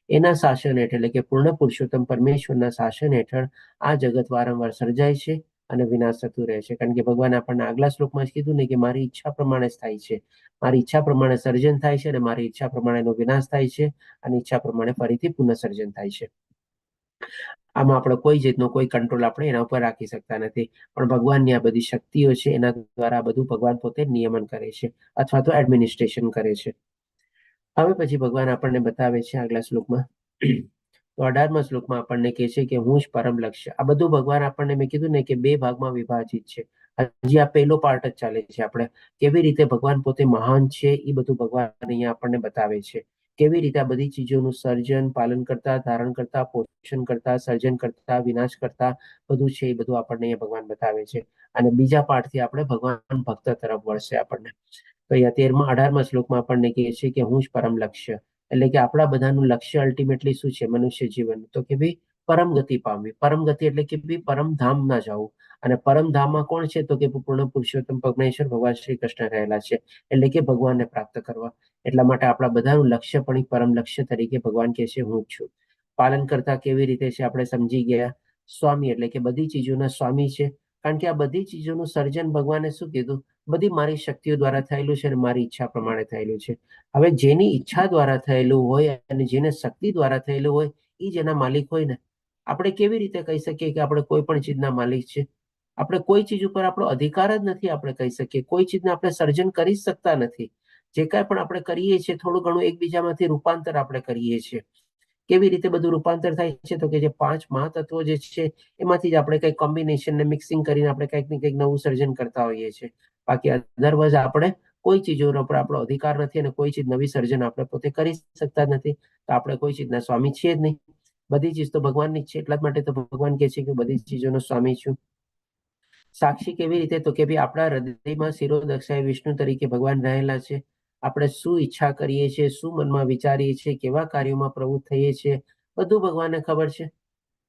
એના શાસન હેઠળ, એટલે કે પૂર્ણ પુરુષોત્તમ પરમેશ્વરના શાસન હેઠળ આ જગત વારંવાર સર્જાય છે અને વિનાશ થતું રહે છે. કારણ કે ભગવાન આપણને આગલા શ્લોકમાં જ કીધું ને કે મારી ઈચ્છા પ્રમાણે જ થાય છે. મારી ઈચ્છા પ્રમાણે સર્જન થાય છે અને મારી ઈચ્છા પ્રમાણેનો વિનાશ થાય છે અને ઈચ્છા પ્રમાણે ફરીથી પુનઃસર્જન થાય છે. આમાં આપણે કોઈ જાતનો કોઈ કંટ્રોલ આપણે એના ઉપર રાખી શકતા નથી. પણ ભગવાનની આ બધી શક્તિઓ છે એના દ્વારા બધું ભગવાન પોતે નિયમન કરે છે અથવા તો એડમિનિસ્ટ્રેશન કરે છે. હવે પછી ભગવાન આપણને બતાવે છે આગલા શ્લોકમાં, તો 18મા શ્લોકમાં આપણને કહે છે કે હું જ પરમ લક્ષ્ય. આ બધું ભગવાન આપણને, મેં કીધું ને કે 2 ભાગમાં વિભાજિત છે. હજી આ પહેલો પાર્ટ જ ચાલે છે. આપણે કેવી રીતે ભગવાન પોતે મહાન છે એ બધું ભગવાન અહીંયા આપણને બતાવે છે. કેવી રીતે આ બધી ચીજોનું સર્જન, પાલન કરતા, ધારણ કરતા, પોષણ કરતા, સર્જન કરતા, વિનાશ કરતા બધું છે એ બધું આપણને અહીંયા ભગવાન બતાવે છે. અને બીજા પાઠથી આપણે ભગવાન ભક્ત તરફ વળશે આપણને. તો અહીંયા 18મા શ્લોકમાં આપણને કહે છે કે હું જ પરમ લક્ષ્ય. એટલે કે આપણા બધાનું લક્ષ્ય અલ્ટિમેટલી શું છે મનુષ્ય જીવન? તો કે ભાઈ પરમ ગતિ પામવી. પરમ ગતિ એટલે કે ભાઈ પરમધામમાં જવું. અને પરમધામમાં કોણ છે? તો કે પૂર્ણ પુરુષોત્તમ પરમેશ્વર ભગવાન શ્રી કૃષ્ણ રહેલા છે. એટલે કે ભગવાનને પ્રાપ્ત કરવા. એટલા માટે આપણા બધાનું લક્ષ્ય પણ પરમ લક્ષ્ય તરીકે ભગવાન કહે છે હું જ છું. પાલન કરતા કેવી રીતે છે આપણે સમજી ગયા. સ્વામી એટલે કે બધી ચીજોના સ્વામી છે. કારણ કે આ બધી ચીજોનું સર્જન ભગવાને શું કીધું? બધી મારી શક્તિઓ દ્વારા થયેલું છે અને મારી ઈચ્છા પ્રમાણે થયેલું છે. હવે જેની ઈચ્છા દ્વારા થયેલું હોય અને જેને શક્તિ દ્વારા થયેલું હોય એ જેના માલિક હોય ને, આપણે કેવી રીતે કહી શકીએ કે આપણે કોઈ પણ ચીજના માલિક છે? આપણે કોઈ ચીજ ઉપર આપણો અધિકાર જ નથી. આપણે કહી શકીએ કોઈ ચીજને આપણે સર્જન કરી શકતા નથી. જે કાંઈ પણ આપણે કરીએ છીએ થોડું ઘણું એકબીજામાંથી રૂપાંતર આપણે કરીએ છીએ. કેવી રીતે બધું રૂપાંતર થાય છે? તો કે જે 5 મહાતત્વો જે છે એમાંથી જ આપણે કંઈક કોમ્બિનેશન ને મિક્સિંગ કરીને આપણે કંઈક ને કંઈક નવું સર્જન કરતા હોઈએ છીએ. બાકી અધરવાઇઝ આપણે કોઈ ચીજો ઉપર આપણો અધિકાર નથી અને કોઈ ચીજ નવી સર્જન આપણે પોતે કરી શકતા નથી. તો આપણે કોઈ ચીજના સ્વામી છીએ જ નહીં. બધી ચીજ તો ભગવાનની જ છે. એટલા જ માટે તો ભગવાન કહે છે કે બધી ચીજોનો સ્વામી છું. સાક્ષી કેવી રીતે? તો કે ભાઈ આપણા હૃદયમાં શિરોદક્ષાએ વિષ્ણુ તરીકે ભગવાન રહેલા છે. આપણે શું ઈચ્છા કરીએ છીએ, શું મનમાં વિચારીએ છીએ, કેવા કાર્યોમાં પ્રવૃત્ત થઈએ છીએ, બધું ભગવાનને ખબર છે.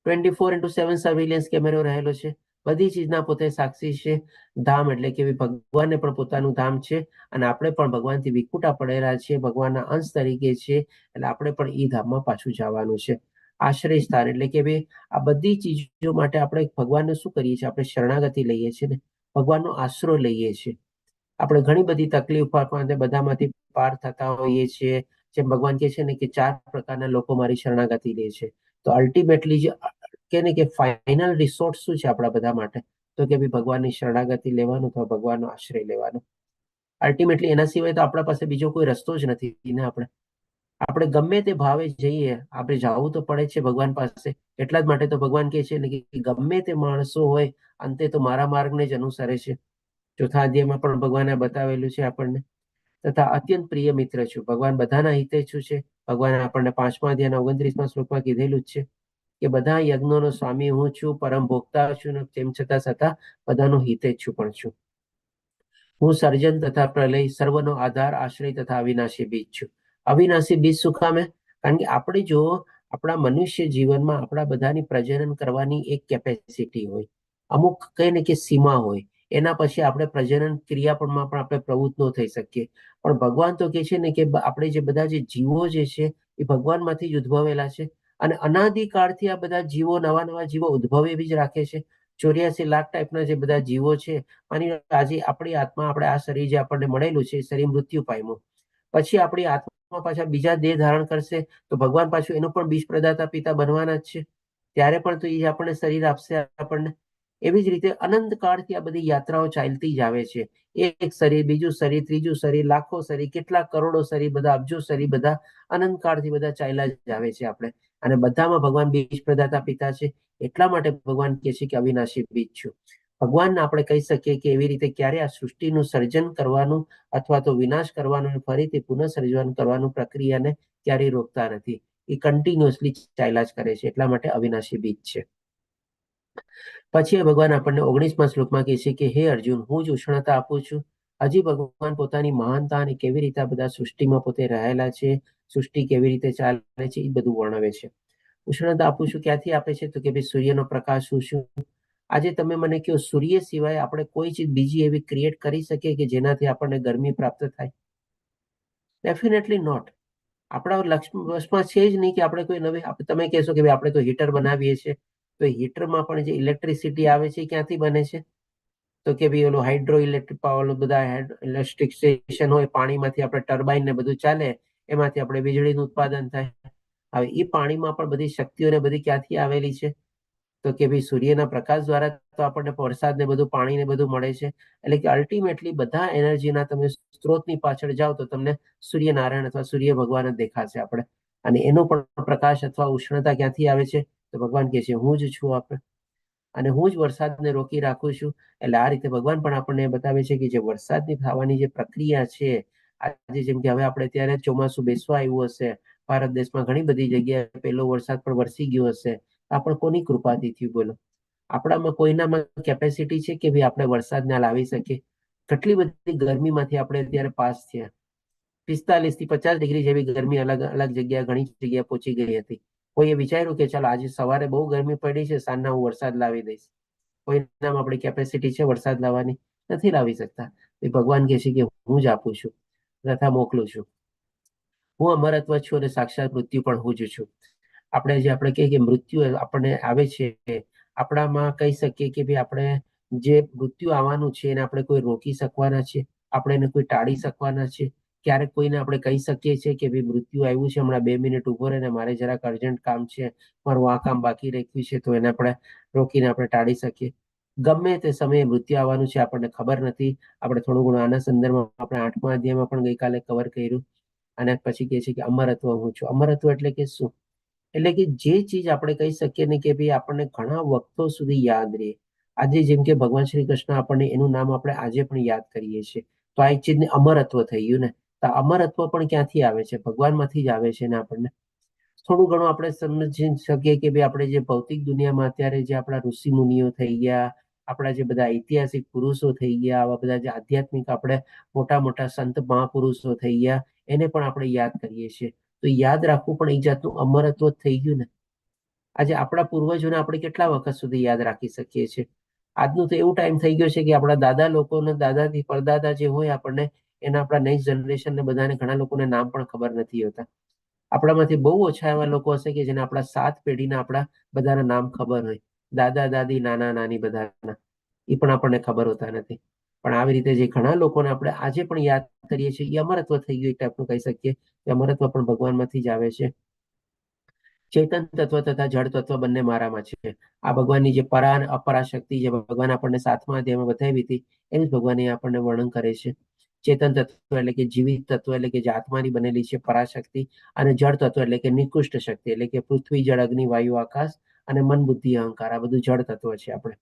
24/7 સર્વેલન્સ કેમેરો રહેલો છે. બધી ચીજના પોતે સાક્ષી છે. ધામ એટલે કે ભગવાનને પણ પોતાનું ધામ છે અને આપણે પણ ભગવાનથી વિખૂટા પડેલા છીએ, ભગવાનના અંશ તરીકે છે. એટલે આપણે પણ એ ધામમાં પાછું જવાનું છે. આશ્રય સ્થાન એટલે કે ભાઈ આ બધી ચીજો માટે આપણે ભગવાનને શું કરીએ છીએ? આપણે શરણાગતિ લઈએ છીએ ને, ભગવાનનો આશરો લઈએ છીએ. આપણે ઘણી બધી તકલીફ બધામાંથી પાર થતા હોઈએ છીએ. જેમ ભગવાન કહે છે ને કે 4 પ્રકારના લોકો મારી શરણાગતિ લે છે. તો અલ્ટિમેટલી જે કે ને કે ફાઇનલ રિસોર્ટ શું છે આપણા બધા માટે? તો કે ભાઈ ભગવાનની શરણાગતિ લેવાનું અથવા ભગવાનનો આશ્રય લેવાનો. અલ્ટિમેટલી એના સિવાય તો આપણા પાસે બીજો કોઈ રસ્તો જ નથી ને. આપણે ગમે તે ભાવે જઈએ, આપણે જવું તો પડે છે ભગવાન પાસે. એટલા જ માટે તો ભગવાન કહે છે ને કે ગમે તે માણસો હોય અંતે તો મારા માર્ગને જ અનુસરે છે. 4થા અધ્યાયમાં પણ ભગવાને બતાવેલું છે આપણને. તથા અત્યંત પ્રિય મિત્ર છું. ભગવાન બધાના હિતેચ્છુ છે. ભગવાને આપણને 5મા અધ્યાયના 29મા શ્લોકમાં કીધેલું જ છે કે બધા યજ્ઞોનો સ્વામી હું છું, પરમ ભોગતા છું, ને તેમ છતાં બધાનો હિતેચ્છુ પણ છું. હું સર્જન તથા પ્રલય, સર્વનો આધાર, આશ્રય તથા અવિનાશી બીજ છું. અવિનાશી બીજ શું કામે? કારણ કે આપણે જો આપણા મનુષ્ય જીવનમાં આપણા બધાની પ્રજનન કરવાની એક કેપેસિટી હોય, અમુક કહીએ ને કે સીમા હોય, એના પછી આપણે પ્રજનન ક્રિયામાં પણ આપણે પ્રવૃત્ત ન થઈ શકીએ. પણ ભગવાન તો કહે છે ને કે આપણે જે બધા જે જીવો જે છે એ ભગવાનમાંથી જ ઉદ્ભવેલા છે. અને અનાદિકાળથી આ બધા જીવો નવા નવા જીવો ઉદ્ભવે જ રાખે છે. 84 લાખ ટાઈપના જે બધા જીવો છે, માની આજે આપણી આત્મા, આપણે આ શરીર જે આપણને મળેલું છે, શરીર મૃત્યુ પામ્યું, પછી આપણી આત્મા પાછા બીજા દેહ ધારણ કરશે તો ભગવાન પાછું એનું પણ બીજ પ્રદાતા પિતા બનવાના જ છે. ત્યારે પણ તો એ આપણને શરીર આપશે આપણને. એવી જ રીતે અનંત કાળથી આ બધી યાત્રાઓ ચાલતી જ આવે છે. એક શરીર, બીજું શરીર, ત્રીજું શરીર, લાખો શરીર, કેટલાક કરોડો શરીર, બધા અબજો શરીર, બધા અનંત કાળથી બધા ચાલ્યા જ આવે છે આપણે. અને બધામાં ભગવાન બીજ પ્રદાતા પિતા છે. એટલા માટે ભગવાન કહે છે કે અવિનાશી બીજ છું. ભગવાનને આપણે કહી શકીએ કે એવી રીતે ક્યારે આ સૃષ્ટિનું સર્જન કરવાનું અથવા તો વિનાશ કરવાનું, ફરીથી પુનઃસર્જન કરવાનું પ્રક્રિયાને ક્યારેય રોકતા નથી. એ કન્ટિન્યુઅસલી ચાલ્યા જ કરે છે. એટલા માટે અવિનાશી બીજ છે. પછી ભગવાન આપણને 19મા શ્લોકમાં કહે છે કે હે અર્જુન, હું જ ઉષ્ણતા આપું છું. હજી ભગવાન પોતાની મહાનતા અને કેવી રીતે આ બધા સૃષ્ટિમાં પોતે રહેલા છે, સૃષ્ટિ કેવી રીતે ચાલે છે, એ બધું વર્ણવે છે. ઉષ્ણતા આપું છું ક્યાંથી આપે છે? તો કે ભાઈ સૂર્યનો પ્રકાશ શું? આજે તમે મને કહો, સૂર્ય સિવાય આપણે કોઈ ચીજ બીજી એવી ક્રિએટ કરી શકીએ કે જેનાથી આપણને ગરમી પ્રાપ્ત થાય? Definitely not. આપણા વશમાં છે જ નહીં કે આપણે કોઈ નવી, તમે કહેશો કે ભાઈ આપણે તો હીટર બનાવીએ છીએ, તો હીટરમાં પણ જે ઇલેક્ટ્રિસિટી આવે છે એ ક્યાંથી બને છે? તો કે ભાઈ ઓલું હાઇડ્રો ઇલેક્ટ્રિક પાવર, બધા ઇલેક્ટ્રિક સ્ટેશન હોય, પાણીમાંથી આપણે ટર્બાઇન ને બધું ચાલે, એમાંથી આપણે વીજળીનું ઉત્પાદન થાય. હવે એ પાણીમાં પણ બધી શક્તિઓ બધી ક્યાંથી આવેલી છે? તો કે ભાઈ સૂર્યના પ્રકાશ દ્વારા તો આપણને વરસાદ ને બધું, પાણી ને બધું મળે છે. એટલે કે અલ્ટિમેટલી બધા એનર્જીના તમે સ્ત્રોતની પાછળ જાઓ તો તમને સૂર્યનારાયણ અથવા સૂર્ય ભગવાન જ દેખાશે આપણે. અને એનો પણ પ્રકાશ અથવા ઉષ્ણતા ક્યાંથી આવે છે? તો ભગવાન કહે છે હું જ છું આપણે. અને હું જ વરસાદને રોકી રાખું છું. એટલે આ રીતે ભગવાન પણ આપણને બતાવે છે કે જે વરસાદની થવાની જે પ્રક્રિયા છે, આજે જેમ કે હવે આપણે ત્યારે ચોમાસું બેસવા આવ્યું હશે, ભારત દેશમાં ઘણી બધી જગ્યાએ પહેલો વરસાદ પણ વરસી ગયો હશે. આ પણ કોની કૃપાથી થયું બોલો? આપણામાં કોઈનામાં કેપેસિટી છે કે ભાઈ આપણે વરસાદને લાવી શકીએ? કેટલી બધી ગરમીમાંથી આપણે અત્યારે પાસ થયા. 45 થી 50 ડિગ્રી જેવી ગરમી અલગ અલગ જગ્યા, ઘણી જગ્યાએ પહોંચી ગઈ હતી. કોઈએ વિચાર્યું કે ચાલો આજે સવારે બહુ ગરમી પડી છે, સાંજના હું વરસાદ લાવી દઈશ? કોઈનામાં આપણી કેપેસિટી છે વરસાદ લાવવાની? નથી લાવી શકતા. ભગવાન કહે છે કે હું જ આપું છું તથા મોકલું છું. હું અમરત્વ છું અને સાક્ષાત મૃત્યુ પણ હું જ છું. આપણે કહીએ કે મૃત્યુ આપણને આવે છે, આપણામાં કહી શકીએ કે ભાઈ આપણે જે મૃત્યુ આવવાનું છે એને આપણે કોઈ રોકી શકવાના છે? આપણે એને કોઈ ટાળી શકવાના છે? ક્યારેક કોઈને આપણે કહી શકીએ છીએ કે ભાઈ મૃત્યુ આવ્યું છે, હમણાં 2 મિનિટ ઉભો રહે ને, મારે જરાક અર્જન્ટ કામ છે, મારું આ કામ બાકી રાખ્યું છે, તો એને આપણે રોકીને આપણે ટાળી શકીએ? ગમે તે સમયે મૃત્યુ આવવાનું છે, આપણને ખબર નથી. આપણે થોડું ઘણું આના સંદર્ભમાં આપણે 8મા અધ્યાયમાં પણ ગઈકાલે કવર કર્યું. અને પછી કહે છે કે અમરત્વ હું છું. અમરત્વ એટલે કે શું? એટલે કે જે ચીજ આપણે કહી શકીએ ને કે ભાઈ આપણને ઘણા વખતો સુધી યાદ રહે. આજે જેમ કે ભગવાન શ્રી કૃષ્ણ આપણને એનું નામ આપણે આજે પણ યાદ કરીએ છીએ, તો આ એક ચીજને અમરત્વ થઈ ગયું ને. તો અમરત્વ પણ ક્યાંથી આવે છે? ભગવાનમાંથી જ આવે છે ને. આપણને થોડું ઘણું આપણે સમજી શકીએ કે ભાઈ આપણે જે ભૌતિક દુનિયામાં અત્યારે જે આપણા ઋષિ મુનિઓ થઈ ગયા, આપણા જે બધા ઐતિહાસિક પુરુષો થઈ ગયા, આવા બધા જે આધ્યાત્મિક આપણે મોટા મોટા સંત મહાપુરુષો થઈ ગયા, એને પણ આપણે યાદ કરીએ છીએ. તો યાદ રાખવું પણ એક જાતનું અમરત્વ જ થઈ ગયું ને. આજે આપણા પૂર્વજોને આપણે કેટલા વખત સુધી યાદ રાખી શકીએ છીએ? આજનું તો એવું ટાઈમ થઈ ગયો છે કે આપણા દાદા લોકોને, દાદાથી પરદાદા જે હોય આપણને, એના આપણા નેક્સ્ટ જનરેશનને બધાને ઘણા લોકોને નામ પણ ખબર નથી હોતા. આપણામાંથી બહુ ઓછા એવા લોકો હશે કે જેને આપણા 7 પેઢીના આપણા બધાના નામ ખબર હોય, દાદા દાદી નાના નાની બધાના, એ પણ આપણને ખબર હોતા નથી. પણ આવી રીતે જે ઘણા લોકોને આપણે આજે પણ યાદ કરીએ છીએ, એ અમરત્વ થઈ ગયું એક ટાઈપનું કહી શકીએ કે અમરત્વ પણ ભગવાનમાંથી જ આવે છે. ચેતન તત્વ તથા જળ તત્વ બંને મારામાં છે. આ ભગવાનની જે પરા અને અપરા શક્તિ જે ભગવાન આપણને 7મા અધ્યાયમાં બતાવી હતી, એનું જ ભગવાન આપણને વર્ણન કરે છે. ચેતન તત્વ એટલે કે જીવિત તત્વ એટલે કે જે આત્માની બનેલી છે પરાશક્તિ, અને જળ તત્વ એટલે કે નિકૃષ્ટ શક્તિ એટલે કે પૃથ્વી, જળ, અગ્નિ, વાયુ, આકાશ અને મન, બુદ્ધિ, અહંકાર, આ બધું જળ તત્વ છે આપણે.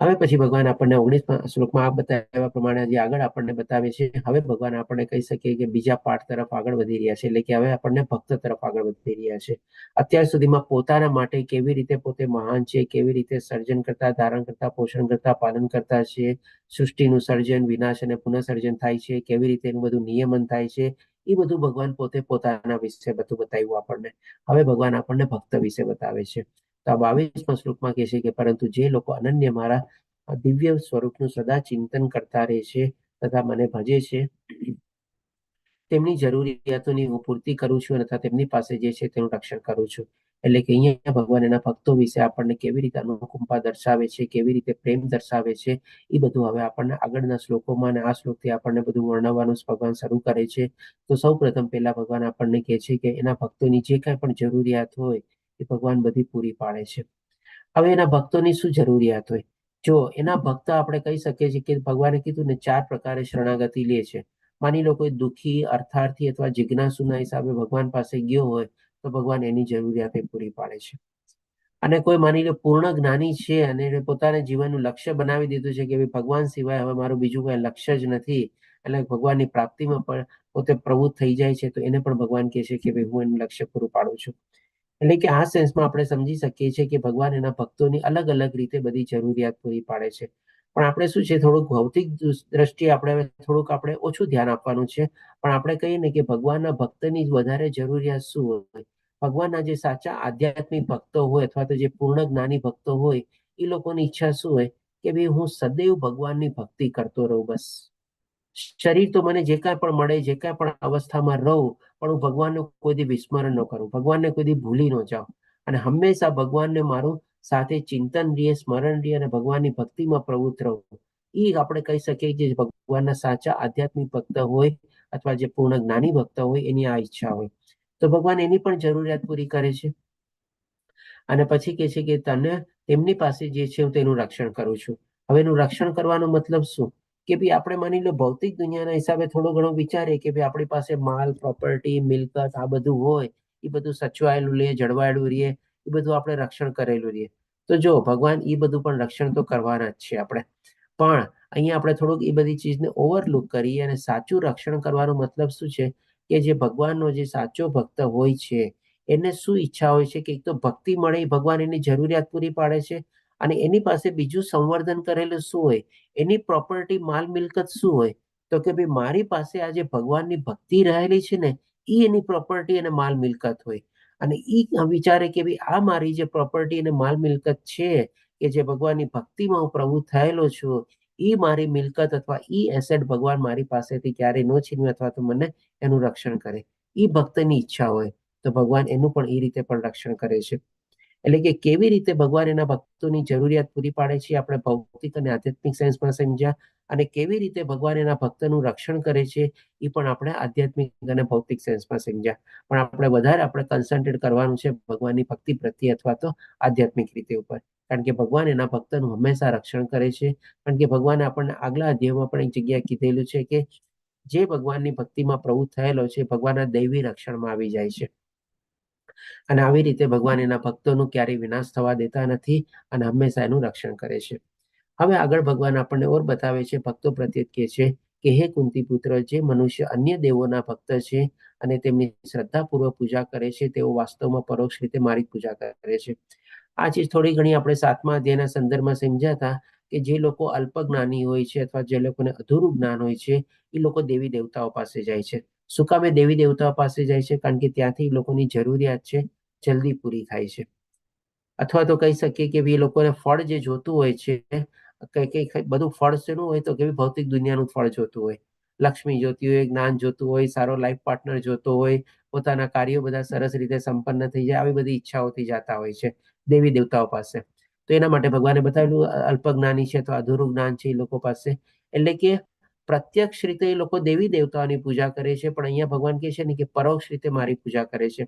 હવે પછી ભગવાન આપણને 19મા શ્લોકમાં આ બતાવ્યા પ્રમાણે જે આગળ આપણને બતાવે છે, હવે ભગવાન આપણને કહી શકીએ કે બીજા પાઠ તરફ આગળ વધી રહ્યા છે, એટલે કે હવે આપણને ભક્ત તરફ આગળ વધી રહ્યા છે. અત્યાર સુધીમાં પોતાના માટે કેવી રીતે પોતે મહાન છે, કેવી રીતે સર્જન કરતા, ધારણ કરતા, પોષણ કરતા, પાલન કરતા છે, સૃષ્ટિનું સર્જન, વિનાશ અને પુનઃસર્જન થાય છે, કેવી રીતે એનું બધું નિયમન થાય છે, એ બધું ભગવાન પોતે પોતાના વિશે બધું બતાવ્યું આપણને. હવે ભગવાન આપણને ભક્ત વિશે બતાવે છે. તો આ 22મા શ્લોકમાં કહે છે કે પરંતુ જે લોકો અનન્ય મારા દિવ્ય સ્વરૂપનું સદા ચિંતન કરતા રહે છે તથા મને ભજે છે, તેમની જરૂરિયાતોની હું પૂર્તિ કરું છું તથા તેમની પાસે જે છે તેનું રક્ષણ કરું છું. એટલે કે અહીંયા ભગવાન એના ભક્તો વિશે આપણને કેવી રીતે અનુકંપા દર્શાવે છે, કેવી રીતે પ્રેમ દર્શાવે છે, એ બધું હવે આપણને આગળના શ્લોકોમાં અને આ શ્લોકથી આપણને બધું વર્ણવવાનું ભગવાન શરૂ કરે છે. તો સૌ પ્રથમ પહેલા ભગવાન આપણને કહે છે કે એના ભક્તોની જે કાંઈ પણ જરૂરિયાત હોય એ ભગવાન બધી પૂરી પાડે છે. હવે એના ભક્તોની શું જરૂરિયાત હોય? જો એના ભક્ત આપણે કહી શકીએ છીએ કે ભગવાને કીધું ને 4 પ્રકારે શરણાગતિ લે છે. માની લો કોઈ દુઃખી, અર્થાર્થી અથવા જિજ્ઞાસુના હિસાબે ભગવાન પાસે ગયો હોય તો ભગવાન એની જરૂરિયાત પૂરી પાડે છે. અને કોઈ માની લો પૂર્ણ જ્ઞાની છે અને એને પોતાના જીવનનું લક્ષ્ય બનાવી દીધું છે કે ભગવાન સિવાય હવે મારું બીજું કોઈ લક્ષ્ય જ નથી, એટલે ભગવાનની પ્રાપ્તિમાં પણ પોતે પ્રવૃત્ત થઈ જાય છે, તો એને પણ ભગવાન કહે છે કે ભાઈ હું એનું લક્ષ્ય પૂરું પાડું છું. એટલે કે આ સેન્સમાં આપણે સમજી શકીએ છીએ કે ભગવાન એના ભક્તોની અલગ અલગ રીતે બધી જરૂરિયાત પૂરી પાડે છે. પણ આપણે શું છે, થોડુંક ભૌતિક દ્રષ્ટિએ આપણે ઓછું ધ્યાન આપવાનું છે. પણ આપણે કહીએ ને કે ભગવાનના ભક્તની વધારે જરૂરિયાત શું હોય? ભગવાનના જે સાચા આધ્યાત્મિક ભક્તો હોય અથવા તો જે પૂર્ણ જ્ઞાની ભક્તો હોય, એ લોકોની ઈચ્છા શું હોય કે ભાઈ હું સદૈવ ભગવાનની ભક્તિ કરતો રહું. બસ શરીર તો મને જે કાંઈ પણ મળે, જે કાંઈ પણ અવસ્થામાં રહું, પણ હું ભગવાનનું કોઈ દી વિસ્મરણ ન કરું, ભગવાનને કોઈ દી ભૂલી ન જાઉં, અને હંમેશા ભગવાનને મારું સાથે ચિંતન રહે, સ્મરણ રહે અને ભગવાનની ભક્તિમાં પ્રવૃત્ત રહું. એ આપણે કહી શકીએ કે ભગવાનના સાચા આધ્યાત્મિક ભક્ત હોય અથવા જે પૂર્ણ જ્ઞાની ભક્ત હોય એની આ ઈચ્છા હોય. તો ભગવાન એની પણ જરૂરિયાત પૂરી કરે છે. અને પછી કહે છે કે તને તેમની પાસે જે છે હું તેનું રક્ષણ કરું છું. હવે એનું રક્ષણ કરવાનો મતલબ શું? કે ભાઈ આપણે માની લો ભૌતિક દુનિયાના હિસાબે થોડો ઘણો વિચારીએ કે ભાઈ આપણી પાસે માલ, પ્રોપર્ટી, મિલકત આ બધું હોય, એ બધું સચવાયેલું રહે, જળવાયેલું રહે, એ બધું આપણે રક્ષણ કરેલું રહે. તો જો ભગવાન એ બધું પણ રક્ષણ તો કરવાના જ છે આપણે, પણ અહીંયા આપણે થોડુંક એ બધી ચીજને ઓવરલુક કરીએ અને સાચું રક્ષણ કરવાનો મતલબ શું છે કે જે ભગવાનનો જે સાચો ભક્ત હોય છે એને શું ઈચ્છા હોય છે કે એક તો ભક્તિ મળે, ભગવાન એની જરૂરિયાત પૂરી પાડે છે, અને એની પાસે બીજું સંવર્ધન કરેલું શું હોય, એની પ્રોપર્ટી, માલ મિલકત શું હોય, તો કે ભાઈ મારી પાસે આ જે ભગવાનની ભક્તિ રહેલી છે ને એ એની પ્રોપર્ટી અને માલ મિલકત હોય. અને એ વિચારે કે ભાઈ આ મારી જે પ્રોપર્ટી અને માલ મિલકત છે કે જે ભગવાનની ભક્તિમાં હું પ્રવૃત્ત થયેલો છું, એ મારી મિલકત અથવા એ એસેટ ભગવાન મારી પાસેથી ક્યારે ન છીનવે અથવા તો મને એનું રક્ષણ કરે. એ ભક્તની ઈચ્છા હોય તો ભગવાન એનું પણ એ રીતે પણ રક્ષણ કરે છે. એટલે કે કેવી રીતે ભગવાન એના ભક્તોની જરૂરિયાત પૂરી પાડે છે આપણે ભૌતિક અને આધ્યાત્મિક સાયન્સમાં સમજ્યા, અને કેવી રીતે ભગવાન એના ભક્તનું રક્ષણ કરે છે એ પણ આપણે આધ્યાત્મિક અને ભૌતિક સાયન્સમાં સમજ્યા. પણ આપણે વધારે આપણે કન્સન્ટ્રેટ કરવાનું છે ભગવાનની ભક્તિ પ્રત્યે અથવા તો આધ્યાત્મિક રીતે ઉપર, કારણ કે ભગવાન એના ભક્તનું હંમેશા રક્ષણ કરે છે. કારણ કે ભગવાને આપણને આગલા અધ્યાયમાં પણ એક જગ્યાએ કીધેલું છે કે જે ભગવાનની ભક્તિમાં પ્રવૃત્ત થયેલો છે ભગવાનના દૈવી રક્ષણમાં આવી જાય છે. અને આવી રીતે ભગવાન એના ભક્તોનું ક્યારેય વિનાશ થવા દેતા નથી અને હંમેશા એનું રક્ષણ કરે છે. હવે આગળ ભગવાન આપણને ઓર બતાવે છે, ભક્તો પ્રત્યે કહે છે કે હે કુંતી પુત્ર, જે મનુષ્ય અન્ય દેવોના ભક્ત છે અને તેમની શ્રદ્ધાપૂર્વક પૂજા કરે છે તેઓ વાસ્તવમાં પરોક્ષ રીતે મારી પૂજા કરે છે. આ ચીજ થોડી ઘણી આપણે 7મા અધ્યાયના સંદર્ભમાં સમજ્યા હતા કે જે લોકો અલ્પજ્ઞાની હોય છે અથવા જે લોકોને અધૂરું જ્ઞાન હોય છે એ લોકો દેવી દેવતાઓ પાસે જાય છે. શું કામ એ દેવી દેવતાઓ પાસે જાય છે? કારણ કે ત્યાંથી લોકોની જરૂરિયાત છે જલ્દી પૂરી થાય છે. અથવા તો કહી શકીએ કે એ લોકોને ફળ જે જોતું હોય છે, કઈ બધું ફળ શેનું હોય તો કે ભૌતિક દુનિયાનું ફળ જોતું હોય, લક્ષ્મી જોતી હોય, જ્ઞાન જોતું હોય, સારો લાઈફ પાર્ટનર જોતો હોય, પોતાના કાર્યો બધા સરસ રીતે સંપન્ન થઈ જાય, આવી બધી ઈચ્છાઓથી જતા હોય છે દેવી દેવતાઓ પાસે. તો એના માટે ભગવાને બતાવેલું અલ્પજ્ઞાની છે તો અધૂરું જ્ઞાન છે એ લોકો પાસે. એટલે કે પ્રત્યક્ષ રીતે એ લોકો દેવી દેવતાઓની પૂજા કરે છે, પણ અહીંયા ભગવાન કહે છે ને કે પરોક્ષ રીતે મારી પૂજા કરે છે.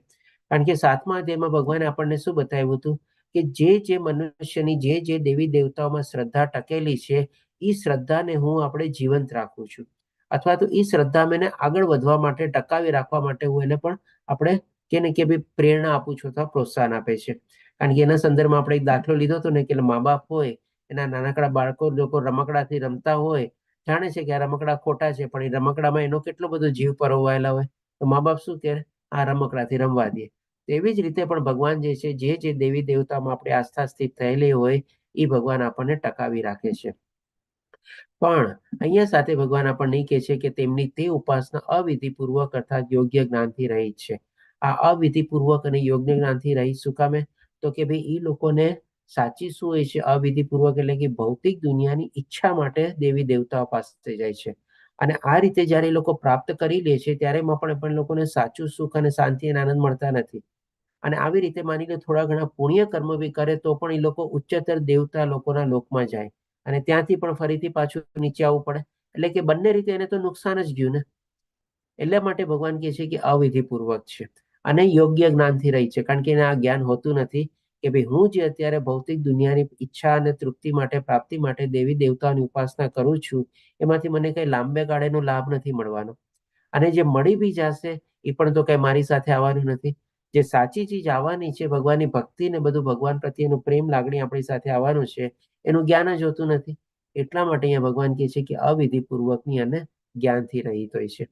કારણ કે 7મા અધ્યાયમાં ભગવાને આપણને શું બતાવ્યું હતું કે જે મનુષ્યની જે દેવી દેવતાઓમાં શ્રદ્ધા ટકેલી છે એ શ્રદ્ધાને હું આપણે જીવંત રાખું છું, અથવા તો એ શ્રદ્ધા મને આગળ વધવા માટે ટકાવી રાખવા માટે હું એને પણ આપણે કે ને કે ભાઈ પ્રેરણા આપું છું અથવા પ્રોત્સાહન આપે છે. કારણ કે એના સંદર્ભમાં આપણે એક દાખલો લીધો હતો ને કે મા બાપ હોય, એના નાનકડા બાળકો લોકો રમકડાથી રમતા હોય, જાણે છે કે આ રમકડા ખોટા છે, પણ એ રમકડામાં એનો કેટલો બધો જીવ પરોવાયેલા હોય, તો મા બાપ શું કહે, આ રમકડાથી રમવા દે. તેવી જ રીતે પણ ભગવાન જે છે, જે દેવી દેવતામાં આપણી આસ્થા સ્થિત થયેલી હોય એ ભગવાન આપણને ટકાવી રાખે છે. પણ અહીંયા સાથે ભગવાન આપણને કહે છે કે તેમની તે ઉપાસના અવિધિપૂર્વક અર્થાત યોગ્ય જ્ઞાનથી રહી છે. આ અવિધિપૂર્વક અને યોગ્ય જ્ઞાનથી રહી શું કામે, તો કે ભાઈ એ લોકોને સાચી શું હોય છે, અવિધિપૂર્વક એટલે કે ભૌતિક દુનિયાની ઈચ્છા માટે દેવી દેવતાઓ પાસે જાય છે. અને આ રીતે જયારે એ લોકો પ્રાપ્ત કરી લે છે ત્યારે પણ લોકોને સાચું સુખ અને શાંતિ અને આનંદ મળતા નથી. અને આવી રીતે માની લો થોડા ઘણા પુણ્ય કર્મ બી કરે તો પણ એ લોકો ઉચ્ચતર દેવતા લોકોના લોકમાં જાય અને ત્યાંથી પણ ફરીથી પાછું નીચે આવવું પડે. એટલે કે બંને રીતે એને તો નુકસાન જ ગયું ને. એટલા માટે ભગવાન કહે છે કે અવિધિપૂર્વક છે અને યોગ્ય જ્ઞાનથી રહી છે. કારણ કે એને આ જ્ઞાન હોતું નથી કે ભાઈ હું જે અત્યારે ભૌતિક દુનિયાની ઈચ્છા અને તૃપ્તિ માટે પ્રાપ્તિ માટે દેવી દેવતાની ઉપાસના કરું છું એમાંથી મને કઈ લાંબે ગાળેનો લાભ નથી મળવાનો, અને જે મળી બી જશે એ પણ તો કઈ મારી સાથે આવવાનું નથી. જે સાચી ચીજ આવવાની છે, ભગવાનની ભક્તિ ને બધું ભગવાન પ્રત્યેનું પ્રેમ લાગણી આપણી સાથે આવવાનું છે, એનું જ્ઞાન જ હોતું નથી. એટલા માટે અહીંયા ભગવાન કહે છે કે અવિધિપૂર્વકની અને જ્ઞાનથી રહિત હોય છે.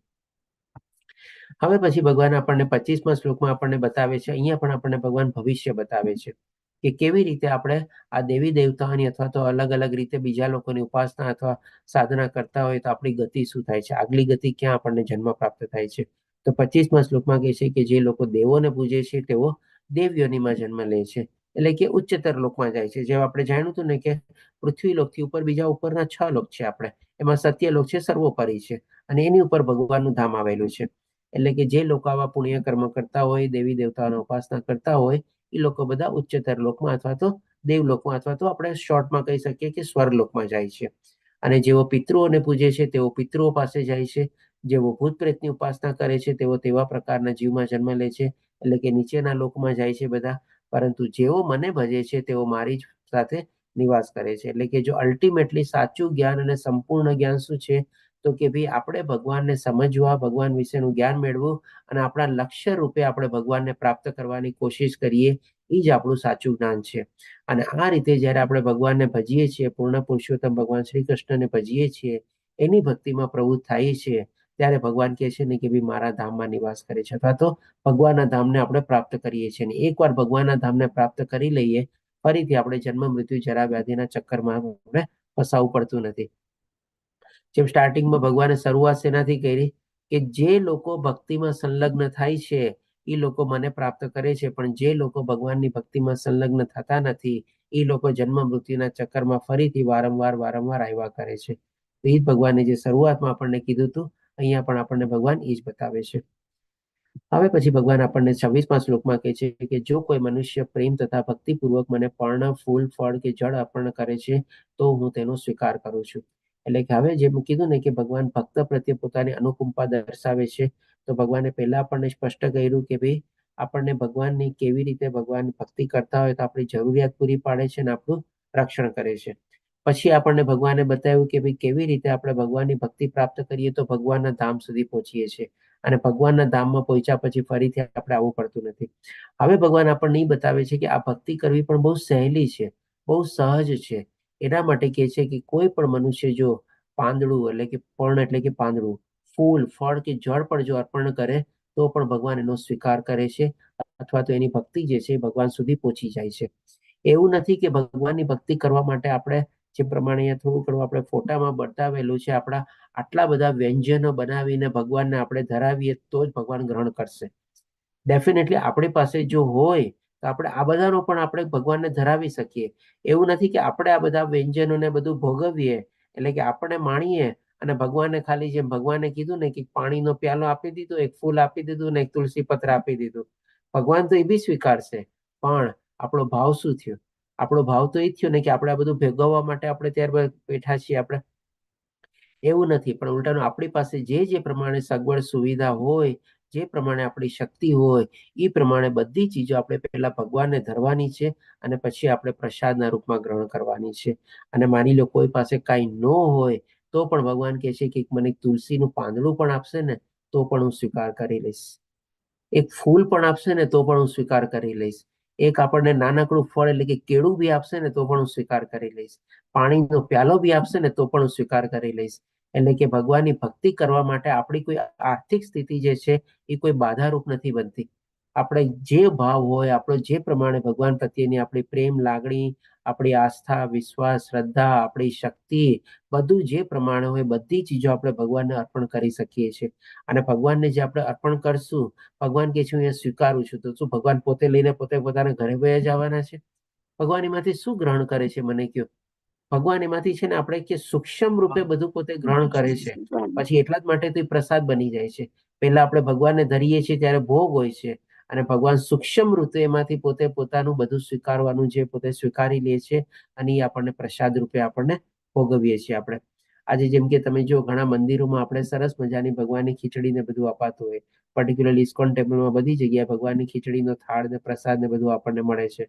હવે પછી ભગવાન આપણને 25મા શ્લોકમાં આપણને બતાવે છે, અહીંયા પણ આપણને ભગવાન ભવિષ્ય બતાવે છે કે કેવી રીતે આપણે આ દેવી દેવતાઓની અથવા તો અલગ અલગ રીતે બીજા લોકોની ઉપાસના અથવા સાધના કરતા હોય તો આપણી ગતિ શું થાય છે, આગલી ગતિ ક્યાં આપણને જન્મ પ્રાપ્ત થાય છે. તો 25મા શ્લોકમાં કહે છે કે જે લોકો દેવોને પૂજે છે તેઓ દેવયોનીમાં જન્મ લે છે, એટલે કે ઉચ્ચતર લોકમાં જાય છે. જેમ આપણે જાણ્યું હતું ને કે પૃથ્વી લોકથી ઉપર બીજા ઉપરના 6 લોક છે, આપણે એમાં સત્યલોક છે, સર્વોપરી છે, અને એની ઉપર ભગવાનનું ધામ આવેલું છે. એટલે કે જે લોકો આવા પુણ્ય કર્મ કરતા હોય, દેવી દેવતાઓની ઉપાસના કરતા હોય, એ લોકો બધા ઉચ્ચતર લોકમાં અથવા તો દેવલોકમાં અથવા તો આપણે શોર્ટમાં કહી શકીએ કે સ્વર્ગલોકમાં જાય છે. અને જેઓ પિતૃઓને પૂજે છે તેઓ પિતૃઓ પાસે જાય છે. જેઓ ભૂત પ્રેતની ઉપાસના કરે છે તેઓ તેવા પ્રકારના જીવમાં જન્મ લે છે, એટલે કે નીચેના લોકમાં જાય છે બધા. પરંતુ જેઓ મને ભજે છે તેઓ મારી સાથે નિવાસ કરે છે. એટલે કે જો અલ્ટિમેટલી સાચું જ્ઞાન અને સંપૂર્ણ જ્ઞાન શું છે, તો કે ભાઈ આપણે ભગવાનને સમજવા, ભગવાન વિશેનું જ્ઞાન મેળવવું અને આપણા લક્ષ્ય રૂપે આપણે ભગવાનને પ્રાપ્ત કરવાની કોશિશ કરીએ, એ જ આપણું સાચું જ્ઞાન છે. અને આ રીતે જયારે આપણે ભગવાનને ભજીએ છીએ, પૂર્ણ પુરુષોત્તમ ભગવાન શ્રી કૃષ્ણને ભજીએ છીએ, એની ભક્તિમાં પ્રવૃત્ત થાય છે, ત્યારે ભગવાન કહે છે ને કે ભાઈ મારા ધામમાં નિવાસ કરે છે, અથવા તો ભગવાનના ધામને આપણે પ્રાપ્ત કરીએ છીએ. એકવાર ભગવાનના ધામને પ્રાપ્ત કરી લઈએ, ફરીથી આપણે જન્મ મૃત્યુ જરા વ્યાધિના ચક્કરમાં આપણે ફસાવવું પડતું નથી. જેમ સ્ટાર્ટિંગમાં ભગવાને શરૂઆત શેનાથી કરી કે જે લોકો ભક્તિમાં સંલગ્ન થાય છે એ લોકો મને પ્રાપ્ત કરે છે, પણ જે લોકો ભગવાનની ભક્તિમાં સંલગ્ન થતા નથી એ લોકો જન્મ મૃત્યુના ચક્કરમાં ફરીથી વારંવાર આવ્યા કરે છે. તો એ જ ભગવાને જે શરૂઆતમાં આપણને કીધું હતું, અહીંયા પણ આપણને ભગવાન એ જ બતાવે છે. હવે પછી ભગવાન આપણને 26મા શ્લોકમાં કહે છે કે જો કોઈ મનુષ્ય પ્રેમ તથા ભક્તિપૂર્વક મને પર્ણ, ફૂલ, ફળ કે જળ અર્પણ કરે છે તો હું તેનો સ્વીકાર કરું છું. એટલે કે હવે જેમ કીધું ને કે ભગવાન ભક્ત પ્રત્યે પોતાની અનુકંપા દર્શાવે છે, તો ભગવાને પહેલા આપણને સ્પષ્ટ કર્યું કે ભાઈ આપણને ભગવાનની કેવી રીતે ભગવાન ભક્તિ કરતા હોય તો આપણી જરૂરિયાત પૂરી પાડે છે અને આપણું રક્ષણ કરે છે. પછી આપણને ભગવાને બતાવ્યું કે ભાઈ કેવી રીતે આપણે ભગવાનની ભક્તિ પ્રાપ્ત કરીએ તો ભગવાનના ધામ સુધી પહોંચીએ છીએ, અને ભગવાનના ધામમાં પહોંચ્યા પછી ફરીથી આપણે આવવું પડતું નથી. હવે ભગવાન આપણને એ બતાવે છે કે આ ભક્તિ કરવી પણ બહુ સહેલી છે, બહુ સહજ છે. એના માટે કહે છે કે કોઈ પણ મનુષ્ય જો પાંદડું એટલે કે પર્ણ એટલે કે પાંદડું, ફૂલ, ફળ કે જળ પણ જો અર્પણ કરે તો પણ ભગવાન એનો સ્વીકાર કરે છે, અથવા તો એની ભક્તિ જે છે ભગવાન સુધી પહોંચી જાય છે. એવું નથી કે ભગવાનની ભક્તિ કરવા માટે આપણે જે પ્રમાણે અહીંયા થોડું ઘણું આપણે ફોટામાં બતાવેલું છે, આપણા આટલા બધા વ્યંજનો બનાવીને ભગવાનને આપણે ધરાવીએ તો જ ભગવાન ગ્રહણ કરશે. ડેફિનેટલી આપણી પાસે જો હોય તો આપણે આ બધાનો પણ આપણે ભગવાનને ધરાવી શકીએ. એવું નથી કે આપણે આ બધા વ્યંજનોને બધું ભોગવીએ એટલે કે આપણે માણીએ અને ભગવાને ખાલી જેમ ભગવાને કીધું ને કે પાણીનો પ્યાલો આપી દીધો, એક ફૂલ આપી દીધું ને એક તુલસી પત્ર આપી દીધું, ભગવાન તો એ બી સ્વીકારશે, પણ આપણો ભાવ શું થયો? આપણો ભાવ તો એ જ થયો ને કે આપણે આ બધું ભોગવવા માટે આપણે ત્યાર બેઠા છીએ. આપણે એવું નથી, પણ ઉલટાનું આપણી પાસે જે પ્રમાણે સગવડ સુવિધા હોય, જે પ્રમાણે આપણી શક્તિ હોય, એ પ્રમાણે બધી ચીજો આપણે પહેલા ભગવાનને ધરવાની છે અને પછી આપણે પ્રસાદના રૂપમાં ગ્રહણ કરવાની છે. અને માની લો કોઈ પાસે કાંઈ ન હોય તો પણ ભગવાન કહે છે કે મને તુલસીનું પાંદડું પણ આપશે ને તો પણ હું સ્વીકાર કરી લઈશ, એક ફૂલ પણ આપશે ને તો પણ હું સ્વીકાર કરી લઈશ, એક આપણને નાનકડું ફળ એટલે કે કેળું બી આપશે ને તો પણ હું સ્વીકાર કરી લઈશ, પાણીનો પ્યાલો બી આપશે ને તો પણ હું સ્વીકાર કરી લઈશ. એટલે કે ભગવાનની ભક્તિ કરવા માટે આપણી કોઈ આર્થિક સ્થિતિ જે છે એ કોઈ બાધારૂપ નથી બનતી. આપણે જે ભાવ હોય, આપણો જે પ્રમાણે ભગવાન પ્રત્યેની આપણી પ્રેમ લાગણી, આપણી આસ્થા, વિશ્વાસ, શ્રદ્ધા, આપણી શક્તિ, બધું જે પ્રમાણે હોય બધી ચીજો આપણે ભગવાનને અર્પણ કરી શકીએ છીએ. અને ભગવાનને જે આપણે અર્પણ કરશું, ભગવાન કે છે હું એ સ્વીકારું છું, તો શું ભગવાન પોતે લઈને પોતે પોતાના ઘરે વયા જવાના છે? ભગવાન એમાંથી શું ગ્રહણ કરે છે મને કયો? ભગવાન એમાંથી છે ને આપણે કે સૂક્ષ્મ રૂપે બધું પોતે ગ્રહણ કરે છે. પછી એટલા જ માટે તો એ પ્રસાદ બની જાય છે. પહેલા આપણે ભગવાનને ધરીએ છીએ ત્યારે ભોગ હોય છે, અને ભગવાન સૂક્ષ્મ રૂપે એમાંથી પોતે પોતાનું બધું સ્વીકારવાનું છે, પોતે સ્વીકારી લે છે અને એ આપણને પ્રસાદ રૂપે આપણને ભોગવીએ છીએ. આપણે આજે જેમ કે તમે જો ઘણા મંદિરોમાં આપણે સરસ મજાની ભગવાનની ખીચડી ને બધું અપાતું હોય, પર્ટિક્યુલરલી ઇસ્કોન ટેમ્પલમાં બધી જગ્યાએ ભગવાનની ખીચડીનો થાળ ને પ્રસાદ ને બધું આપણને મળે છે.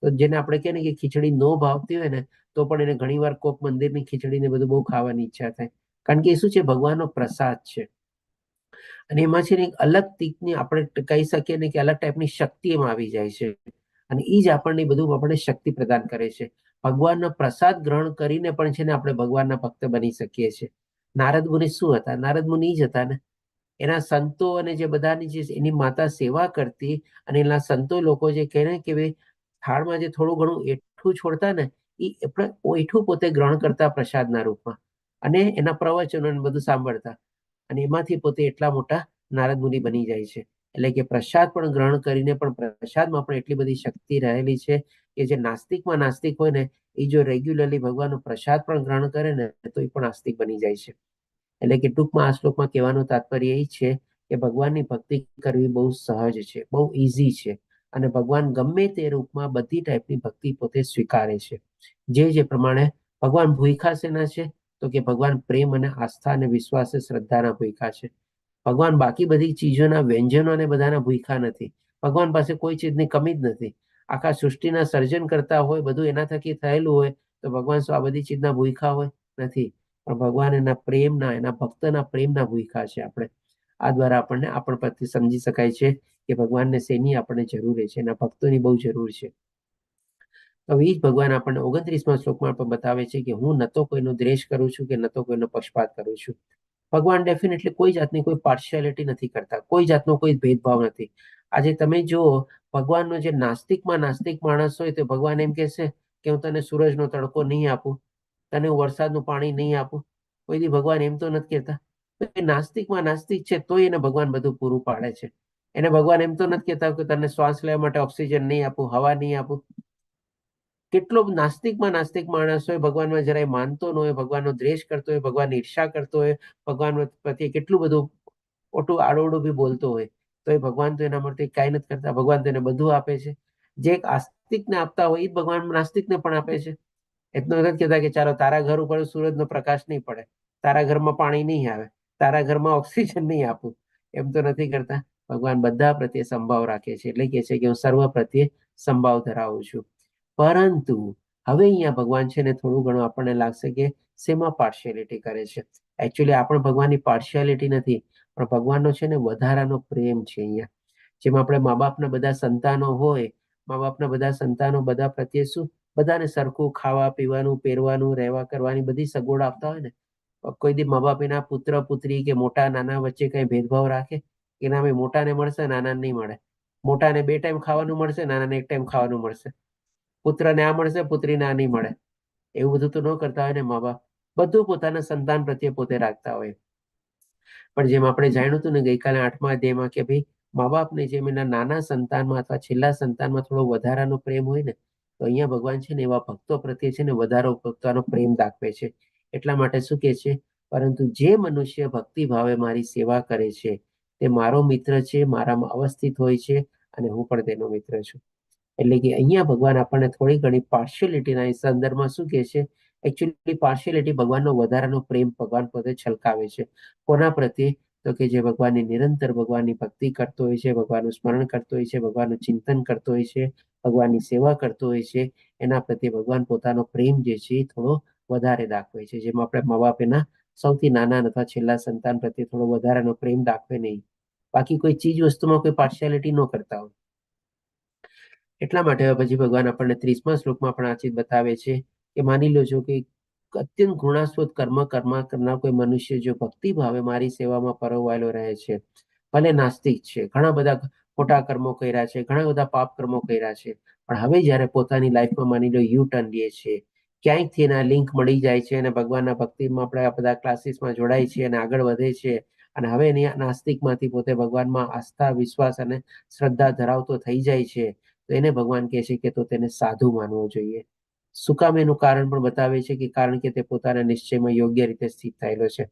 તો જેને આપણે કહે ને કે ખીચડી ન ભાવતી હોય ને તો પણ એને ઘણીવાર કોક મંદિરની ખીચડી ને બધું બહુ ખાવાની ઈચ્છા થાય, કારણ કે એ શું છે? ભગવાનનો પ્રસાદ છે. અને એમાં છે ને એક અલગ તીકની આપણે કહી શકીએ ને કે અલગ ટાઈપની શક્તિ એમાં આવી જાય છે, અને એ જ આપણને બધું આપણને શક્તિ પ્રદાન કરે છે. ભગવાનનો પ્રસાદ ગ્રહણ કરીને પણ છે ને આપણે ભગવાનના ભક્ત બની શકીએ છીએ. નારદ મુનિ શું હતા? નારદ મુનિ જ હતા ને. એના સંતો અને જે બધાની જે એની માતા સેવા કરતી, અને એના સંતો લોકો જે કહે ને કે ભાઈ થાળમાં જે થોડું ઘણું એઠું છોડતા ને એ એઠું પોતે ગ્રહણ કરતા પ્રસાદના રૂપમાં, અને એના પ્રવચનો બધું સાંભળતા, અને એમાંથી પોતે એટલા મોટા નારદ મુનિ બની જાય છે. એટલે કે પ્રસાદ પણ ગ્રહણ કરીને પણ પ્રસાદમાં પણ એટલી બધી શક્તિ રહેલી છે કે જે નાસ્તિકમાં નાસ્તિક હોય ને એ જો રેગ્યુલરલી ભગવાનનો પ્રસાદ પણ ગ્રહણ કરે ને તો એ પણ આસ્તિક બની જાય છે. એટલે કે ટૂંકમાં આ શ્લોકમાં કહેવાનું તાત્પર્ય એ છે કે ભગવાનની ભક્તિ કરવી બહુ સહજ છે, બહુ ઈઝી છે, અને ભગવાન ગમે તે રૂપમાં બધી ટાઈપની ભક્તિ પોતે સ્વીકારે છે. જે પ્રમાણે ભગવાન ભૂખ્યા શેના છે? તો કે ભગવાન પ્રેમ અને આસ્થા અને વિશ્વાસ શ્રદ્ધાના ભૂખ્યા છે. ભગવાન બાકી બધી ચીજોના વ્યંજનો અને બધાના ભૂખ્યા નથી. ભગવાન પાસે કોઈ ચીજની કમી જ નથી. આખા સૃષ્ટિના સર્જન કરતા હોય, બધું એના થકી થયેલું હોય, તો ભગવાન શું આ બધી ચીજના ભૂખ્યા હોય? નથી. પણ ભગવાન એના પ્રેમના, એના ભક્તના પ્રેમના ભૂખ્યા છે. આપણે આ દ્વારા આપણને આપણ પરથી સમજી શકાય છે કે ભગવાનને શેની આપણને જરૂર છે, એના ભક્તોની બહુ જરૂર છે. હવે એ જ ભગવાન આપણને 29મા શ્લોકમાં પણ બતાવે છે કે હું ન તો કોઈનો દ્વેષ કરું છું કે ન તો કોઈનો પક્ષપાત કરું છું. ભગવાન ડેફિનેટલી કોઈ જાતની કોઈ પાર્શિયાલિટી નથી કરતા, કોઈ જાતનો કોઈ ભેદભાવ નથી. આજે તમે જુઓ, ભગવાનનો જે નાસ્તિકમાં નાસ્તિક માણસ હોય તો ભગવાન એમ કહેશે કે હું તને સૂરજનો તડકો નહીં આપું, તને હું વરસાદનું પાણી નહીં આપું. કોઈ દી ભગવાન એમ તો નથી કહેતા. નાસ્તિકમાં નાસ્તિક છે તોય એને ભગવાન બધું પૂરું પાડે છે. એને ભગવાન એમ તો નથી કહેતા કે તને શ્વાસ લેવા માટે ઓક્સિજન નહીં આપું, હવા નહીં આપું. કેટલો નાસ્તિકમાં નાસ્તિક માણસ હોય, ભગવાનમાં જરાય માનતો ન હોય, ભગવાનનો દ્વેષ કરતો હોય, ભગવાનની ઈર્ષા કરતો હોય, ભગવાન પ્રત્યે કેટલું બધું ઓટું આડોડું બી બોલતો હોય, તો એ ભગવાન તો એના માટે કાંઈ નથી કરતા. ભગવાન તો એને બધું આપે છે. જે એક આસ્તિકને આપતા હોય એ જ ભગવાન નાસ્તિકને પણ આપે છે. એટલું નથી કહેતા કે ચાલો તારા ઘર ઉપર સૂરજનો પ્રકાશ નહીં પડે, તારા ઘરમાં પાણી નહીં આવે, તારા ઘરમાં ઓક્સિજન નહીં આપું, એમ તો નથી કરતા. ભગવાન બધા પ્રત્યે સંભાવ રાખે છે. એટલે કે છે કે હું સર્વ પ્રત્યે સંભાવ ધરાવું છું. પરંતુ હવે અહીંયા ભગવાન છે ને થોડું ઘણું આપણને લાગશે કે શેમાં પાર્શિયાલિટી કરે છે. એકચ્યુઅલી આપણે ભગવાનની પાર્શિયાલિટી નથી, પણ ભગવાનનો છે ને વધારાનો પ્રેમ છે. અહીંયા જેમ આપણે મા બાપના બધા સંતાનો હોય, મા બાપના બધા સંતાનો બધા પ્રત્યે શું બધાને સરખું ખાવા પીવાનું, પહેરવાનું, રહેવા કરવાની બધી સગવડ આપતા હોય ને, કોઈ દી મા બાપ એના પુત્ર પુત્રી કે મોટા નાના વચ્ચે કઈ ભેદભાવ રાખે? એના મોટાને મળશે, નાનાને નહીં મળે. મોટાને 2 ટાઈમ ખાવાનું મળશે, નાનાને 1 ટાઈમ ખાવાનું મળશે. પુત્રને આ મળશે, પુત્રીને આ નહીં મળે. એવું બધું તો ન કરતા હોય ને મા બાપ. બધું પોતાના સંતાન પ્રત્યે પોતે રાખતા હોય. પણ જેમ આપણે જાણ્યું હતું ને ગઈકાલે 8મા અધ્યાયમાં કે ભાઈ મા બાપને જેમ એના નાના સંતાનમાં અથવા છેલ્લા સંતાનમાં થોડો વધારાનો પ્રેમ હોય ને, તો અહીંયા ભગવાન છે ને એવા ભક્તો પ્રત્યે છે ને વધારો પોતાનો પ્રેમ દાખવે છે. એટલા માટે શું કહે છે? પરંતુ જે મનુષ્ય ભક્તિ ભાવે મારી સેવા કરે છે તે મારો મિત્ર છે, મારામાં અવસ્થિત હોય છે અને હું પણ તેનો મિત્ર છું. એટલે કે અહીંયા ભગવાન આપણને થોડી ઘણી પાર્શિયલિટીના સંદર્ભમાં શું કહે છે? એકચ્યુઅલી પાર્શિયલિટી ભગવાનનો વધારાનો પ્રેમ ભગવાન પોતે છલકાવે છે. કોના પ્રત્યે? તો કે જે ભગવાનની નિરંતર ભગવાનની ભક્તિ કરતો હોય છે, ભગવાનનું સ્મરણ કરતો હોય છે, ભગવાનનું ચિંતન કરતો હોય છે, ભગવાનની સેવા કરતો હોય છે, એના પ્રત્યે ભગવાન પોતાનો પ્રેમ જે છે એ થોડો વધારે દાખવે છે. જેમ આપણે મા બાપ એના સૌથી નાના અથવા છેલ્લા સંતાન પ્રત્યે થોડો વધારાનો પ્રેમ દાખવે નહીં, બાકી કોઈ ચીજ વસ્તુમાં કોઈ પાર્શિયાલિટી ન કરતા હોય. એટલા માટે પછી ભગવાન આપણને 30મા શ્લોકમાં પણ આ ચીજ બતાવે છે કે માની લો છો કે અત્યંત ઘૃણાસ્પદ કર્મ કરનાર કોઈ મનુષ્ય જો ભક્તિ ભાવે મારી સેવામાં પરોવાયેલો રહે છે, ભલે નાસ્તિક છે, ઘણા બધા ખોટા કર્મો કર્યા છે, ઘણા બધા પાપ કર્મો કર્યા છે, પણ હવે જ્યારે પોતાની લાઈફમાં માની લો યુ ટર્ન લે છે, ક્યાંકથી એના લિંક મળી જાય છે અને ભગવાનના ભક્તિમાં આપણે આ બધા ક્લાસીસમાં જોડાય છે અને આગળ વધે છે અને હવે એની નાસ્તિકમાંથી પોતે ભગવાનમાં આસ્થા, વિશ્વાસ અને શ્રદ્ધા ધરાવતો થઈ જાય છે, તો એને ભગવાન કહે છે કે તો તેને સાધુ માનવો જોઈએ. શું કામ? એનું કારણ પણ બતાવે છે કે કારણ કે તે પોતાના નિશ્ચયમાં યોગ્ય રીતે સ્થિત થયેલો છે.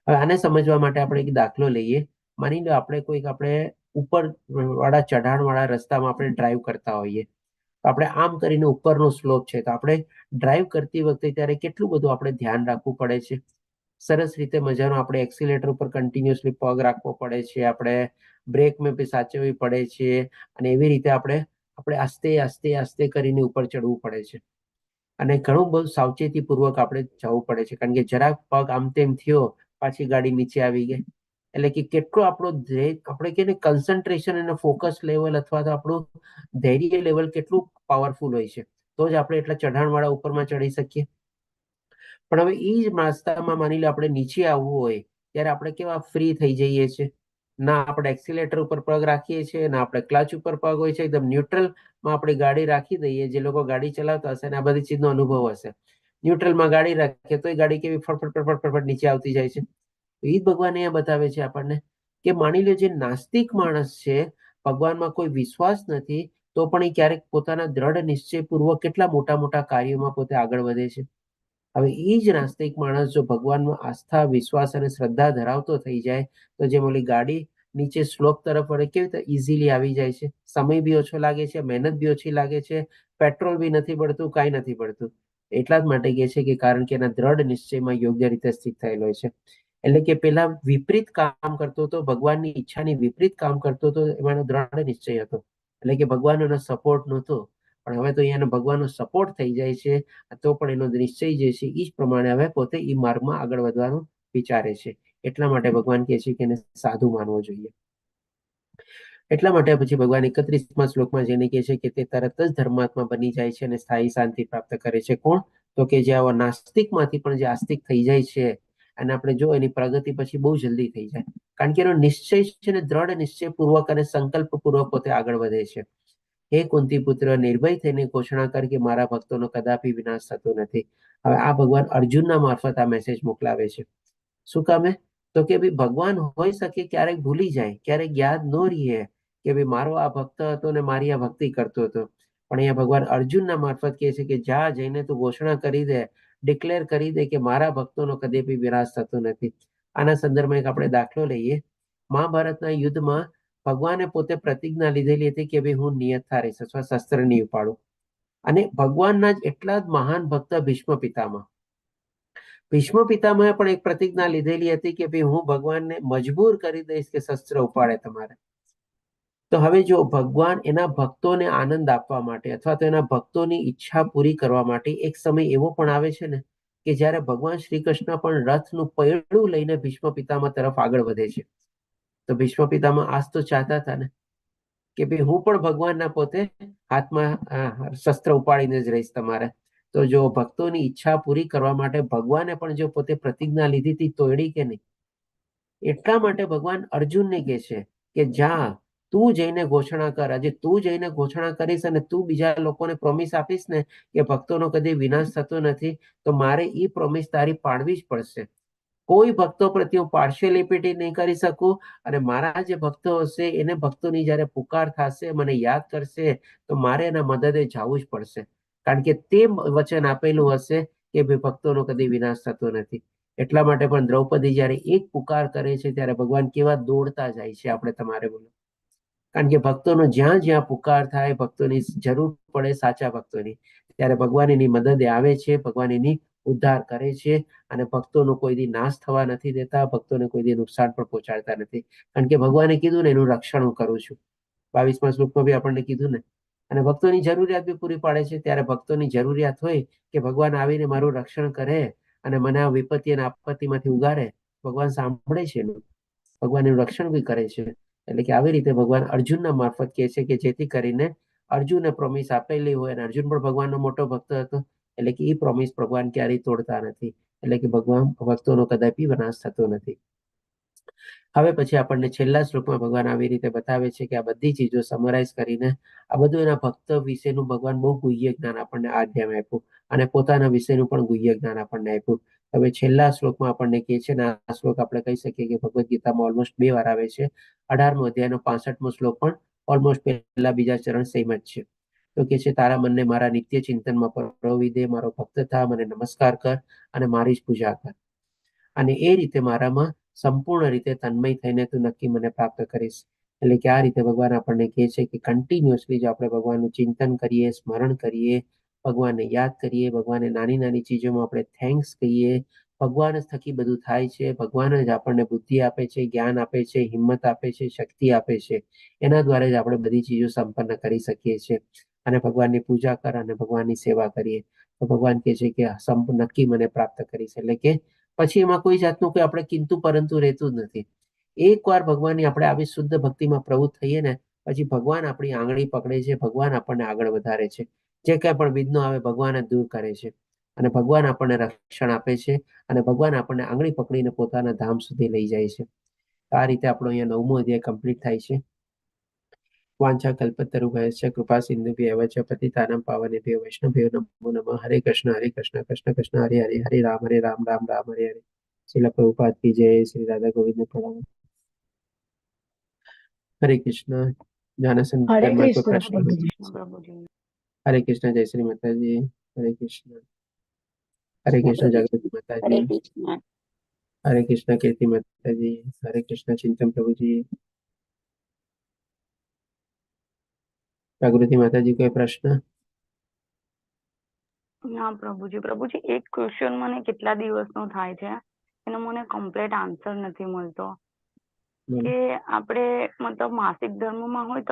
હવે આને સમજવા માટે આપણે એક દાખલો લઈએ. માની લો આપણે ઉપર વાળા ચઢાણ વાળા રસ્તામાં આપણે ડ્રાઈવ કરતા હોઈએ, તો આપણે આમ કરીને ઉપરનો સ્લોપ છે, તો આપણે ડ્રાઈવ કરતી વખતે ત્યારે કેટલું બધું આપણે ધ્યાન રાખવું પડે છે. સરસ રીતે મજાનો આપણે એક્સિલેટર ઉપર કન્ટિન્યુઅસલી પગ રાખવો પડે છે, આપણે બ્રેક મેં બી સાચવવી પડે છે અને એવી રીતે આપણે આસ્તે આસ્તે આસ્તે કરીને ઉપર ચડવું પડે છે અને ઘણું બધું સાવચેતીપૂર્વક આપણે જવું પડે છે, કારણ કે જરાક પગ આમ તેમ થયો પાછી ગાડી નીચે આવી ગઈ. એટલે કે કેટલો આપણો આપણે કે કન્સન્ટ્રેશન અને ફોકસ લેવલ અથવા તો આપણું ધૈર્ય લેવલ કેટલું પાવરફુલ હોય છે, તો જ આપણે એટલા ચઢાણવાળા ઉપરમાં ચડી શકીએ. પણ હવે એ જ રસ્તામાં માની લો આપણે નીચે આવવું હોય ત્યારે આપણે કેવા ફ્રી થઈ જઈએ છીએ, ના આપણે એક્સિલેટર ઉપર પગ રાખીએ છીએ, ના આપણે ક્લચ ઉપર પગ હોય છે, એકદમ ન્યુટ્રલમાં આપણી ગાડી રાખી દઈએ. જે લોકો ગાડી ચલાવતા હશે ને આ બધી ચીજનો અનુભવ હશે, ન્યુટ્રલમાં ગાડી રાખીએ તો એ ગાડી કેવી ફટફટ ફટફટ ફટફટ નીચે આવતી જાય છે. એ જ ભગવાન અહીંયા બતાવે છે આપણને કે માની લો જે નાસ્તિક માણસ છે, ભગવાનમાં કોઈ વિશ્વાસ નથી, તો પણ એ ક્યારેક પોતાના દ્રઢ નિશ્ચયપૂર્વક કેટલા મોટા મોટા કાર્યોમાં પોતે આગળ વધે છે. હવે એ જ નાસ્તિક માણસ જો ભગવાનમાં આસ્થા, વિશ્વાસ અને શ્રદ્ધા ધરાવતો થઈ જાય તો જેમ ઓલી ગાડી નીચે સ્લોપ તરફ વળે કેવી રીતે ઇઝીલી આવી જાય છે, સમય બી ઓછો લાગે છે, મહેનત બી ઓછી લાગે છે, પેટ્રોલ બી નથી બળતું, કાંઈ નથી બળતું. એટલા જ માટે કહે છે કે કારણ કે એના દ્રઢ નિશ્ચયમાં યોગ્ય રીતે સ્થિત થયેલો છે. એટલે કે પેલા વિપરીત કામ કરતો હતો, ભગવાનની ઈચ્છાની વિપરીત કામ કરતો હતો, એમાંનો દ્રઢ નિશ્ચય હતો. એટલે કે ભગવાનનો એનો સપોર્ટ નહોતો, પણ હવે તો અહીંયા ભગવાનનો સપોર્ટ થઈ જાય છે, તો પણ એનો નિશ્ચય જે છે એ જ પ્રમાણે હવે પોતે એ માર્ગમાં આગળ વધવાનું વિચારે છે. એટલા માટે ભગવાન કહે છે કે એને સાધુ માનવો જોઈએ. એટલા માટે પછી ભગવાન 31મા શ્લોકમાં જેને કહે છે કે તે તરત જ ધર્માત્મા બની જાય છે અને સ્થાયી શાંતિ પ્રાપ્ત કરે છે. કોણ? તો કે જે આવા નાસ્તિકમાંથી પણ જે આસ્તિક થઈ જાય છે અને આપણે જો એની પ્રગતિ પછી બહુ જલ્દી થઈ જાય, કારણ કે એનો નિશ્ચય છે ને દ્રઢ નિશ્ચયપૂર્વક અને સંકલ્પપૂર્વક પોતે આગળ વધે છે. હે કુંતી પુત્ર, નિર્ભય થઈને ઘોષણા કર કે મારા ભક્તોનો કદાપી વિનાશ થતો નથી. હવે આ ભગવાન અર્જુનના મારફત આ મેસેજ મોકલાવે છે. શું કામે? તો કે ભાઈ ભગવાન હોઈ શકે ક્યારેક ભૂલી જાય, ક્યારેક યાદ ન રહીએ કે ભાઈ મારો આ ભક્ત હતો ને મારી આ ભક્તિ કરતો હતો, પણ અહીંયા ભગવાન અર્જુનના મારફત કહે છે કે જા જઈને તું ઘોષણા કરી દે, ડિક્લેર કરી દે કે મારા ભક્તોનો કદાપી વિનાશ થતો નથી. આના સંદર્ભમાં એક આપણે દાખલો લઈએ. મહાભારતના યુદ્ધમાં ભગવાને પોતે પ્રતિજ્ઞા લીધેલી હતી કે ભાઈ હું નિયતતા રહીશ અથવા શસ્ત્ર નહીં ઉપાડું. અને ભગવાનના જ એટલા જ મહાન ભક્ત ભીષ્મ પિતામહ પણ એક પ્રતિજ્ઞા લીધેલી હતી કે ભાઈ હું ભગવાનને મજબૂર કરી દઈશ કે શસ્ત્ર ઉપાડે તમારે. તો હવે જો ભગવાન એના ભક્તોને આનંદ આપવા માટે અથવા તો એના ભક્તોની ઈચ્છા પૂરી કરવા માટે એક સમય એવો પણ આવે છે ને કે જ્યારે ભગવાન શ્રી કૃષ્ણ પણ રથનું પૈડું લઈને ભીષ્મ પિતામહ તરફ આગળ વધે છે. તો ભીષ્મ પિતામહ આજ તો ચાહતા હતા ને કે ભાઈ હું પણ ભગવાનના પોતે હાથમાં શસ્ત્ર ઉપાડીને જ રહીશ તમારે. તો જો ભક્તોની ઈચ્છા પૂરી કરવા માટે ભગવાને પણ જો પોતે પ્રતિજ્ઞા લીધી હતી તોડી કે નહીં, એટલા માટે ભગવાન અર્જુનને કહે છે કે જા તું જઈને ઘોષણા કર. આજે તું જઈને ઘોષણા કરીશ અને તું બીજા લોકોને પ્રોમિસ આપીશ ને કે ભક્તોનો કદી વિનાશ થતો નથી, તો મારે એ પ્રોમિસ તારી પાડવી જ પડશે. કોઈ ભક્તો પ્રત્યે હું પાર્શિયાલિટી નહીં કરી શકું અને મારા જે ભક્તો હશે એને ભક્તોની જ્યારે પુકાર થશે, મને યાદ કરશે, તો મારે એના મદદે જવું જ પડશે, કારણ કે તે વચન આપેલું હશે કે ભક્તોનો કદી વિનાશ થતો નથી. એટલા માટે પણ દ્રૌપદી જ્યારે એક પુકાર કરે છે ત્યારે ભગવાન કેવા દોડતા જાય છે, આપણે તમારે બોલો. કારણ કે ભક્તોનો જ્યાં જ્યાં પુકાર થાય, ભક્તોની જરૂર પડે સાચા ભક્તોની, ત્યારે ભગવાન એની મદદે આવે છે, ભગવાન એની ઉદ્ધાર કરે છે, અને ભક્તોનો કોઈ દી નાશ થવા નથી દેતા, ભક્તોને કોઈ દી નુકસાન પણ પહોંચાડતા નથી. કારણ કે ભગવાને કીધું ને એનું રક્ષણ હું કરું છું. 22મા શ્લોકમાં બી આપણને કીધું ને. અને ભક્તોની જરૂરિયાત બી પૂરી પાડે છે. ત્યારે ભક્તોની જરૂરિયાત હોય કે ભગવાન આવીને મારું રક્ષણ કરે અને મને આ વિપત્તિ અને આપત્તિમાંથી ઉગારે, ભગવાન સાંભળે છે એનું, ભગવાન એનું રક્ષણ બી કરે છે. એટલે કે આવી રીતે ભગવાન અર્જુનના મારફત કહે છે કે જેથી કરીને અર્જુને પ્રોમિસ આપેલી હોય, અને અર્જુન પણ ભગવાનનો મોટો ભક્ત હતો, એટલે કે એ પ્રોમિસ ભગવાન ક્યારેય તોડતા નથી. એટલે કે ભગવાન ભક્તોનો કદાપી વિનાશ થતો નથી. હવે પછી આપણને છેલ્લા શ્લોકમાં ભગવાન આવી રીતે બતાવે છે કે આ બધી ચીજો સમરાઇઝ કરીને આ બધું એના ભક્ત વિશેનું ભગવાન બહુ ગુહ્ય જ્ઞાન આપણને આ અધ્યાયમાં આપ્યું, અને પોતાના વિશેનું પણ ગુહ્ય જ્ઞાન આપણને આપ્યું. હવે છેલ્લા શ્લોકમાં આપણને કહે છે, ને આ શ્લોક આપણે કહી શકીએ કે ભગવદ્ ગીતામાં ઓલમોસ્ટ 2 વાર આવે છે. 18મો અધ્યાયનો 65મો શ્લોક પણ ઓલમોસ્ટ પહેલા બીજા ચરણ સેમ જ છે. તો કે છે તારા મનને મારા નિત્ય ચિંતનમાં પરોવી દે, મારો ભક્ત થા, મને નમસ્કાર કર અને મારી જ પૂજા કર, અને એ રીતે મારામાં સંપૂર્ણ રીતે તન્મય થઈને તું નક્કી મને પ્રાપ્ત કરીશ. એટલે કે આ રીતે ભગવાન આપણને કહે છે કે કન્ટિન્યુઅસલી જો આપણે ભગવાનનું ચિંતન કરીએ, સ્મરણ કરીએ, ભગવાનને યાદ કરીએ, ભગવાનને નાની નાની ચીજોમાં આપણે થેન્ક્સ કહીએ, ભગવાન જ થકી બધું થાય છે, ભગવાન જ આપણને બુદ્ધિ આપે છે, જ્ઞાન આપે છે, હિંમત આપે છે, શક્તિ આપે છે, એના દ્વારા જ આપણે બધી ચીજો સંપન્ન કરી શકીએ છીએ. અને ભગવાનની પૂજા કર અને ભગવાનની સેવા કરીએ તો ભગવાન કહે છે કે નક્કી મને પ્રાપ્ત કરીશ. એટલે કે પછી એમાં કોઈ જાતનું કોઈ આપણે કિંતુ પરંતુ રહેતું જ નથી. એકવાર ભગવાનની આપણે આવી શુદ્ધ ભક્તિમાં પ્રવૃત્ત થઈએ ને, પછી ભગવાન આપણી આંગળી પકડે છે, ભગવાન આપણને આગળ વધારે છે. જે કાંઈ પણ વિઘ્નો આવે ભગવાન જ દૂર કરે છે, અને ભગવાન આપણને રક્ષણ આપે છે, અને ભગવાન આપણને આંગળી પકડીને પોતાના ધામ સુધી લઈ જાય છે. આ રીતે આપણો અહીંયા 9મો અધ્યાય કમ્પ્લીટ થાય છે. વાંછા કલ્પતરુભ્યશ્ચ કૃપા સિંધુભ્યઃ એવ ચ પતિતાનાં પાવનેભ્યો વૈષ્ણવેભ્યો નમો નમઃ. હરે કૃષ્ણ કૃષ્ણ કૃષ્ણ હરે હરે, હરે રામ રામ રામ હરે હરે. શ્રીલ પ્રભુપાદ કી જય. શ્રી રાધા ગોવિંદ પ્રણામ. હરે કૃષ્ણ. જ્ઞાનસંતનમાં કોઈ પ્રશ્ન? હરે કૃષ્ણ. જય શ્રી માતાજી. હરે કૃષ્ણ. હરે કૃષ્ણ જાગૃતિ માતાજી. હરે કૃષ્ણ કીર્તિ માતાજી. હરે કૃષ્ણ ચિંતન પ્રભુજી. જાગૃતિ માતાજી કોઈ પ્રશ્ન? ના પ્રભુજી, એક ક્વેશ્ચન મને કેટલા દિવસનો થાય છે, એનો મને કમ્પ્લીટ આન્સર નથી મળતો. કે આપણે મતલબ માસિક ધર્મમાં હોય તો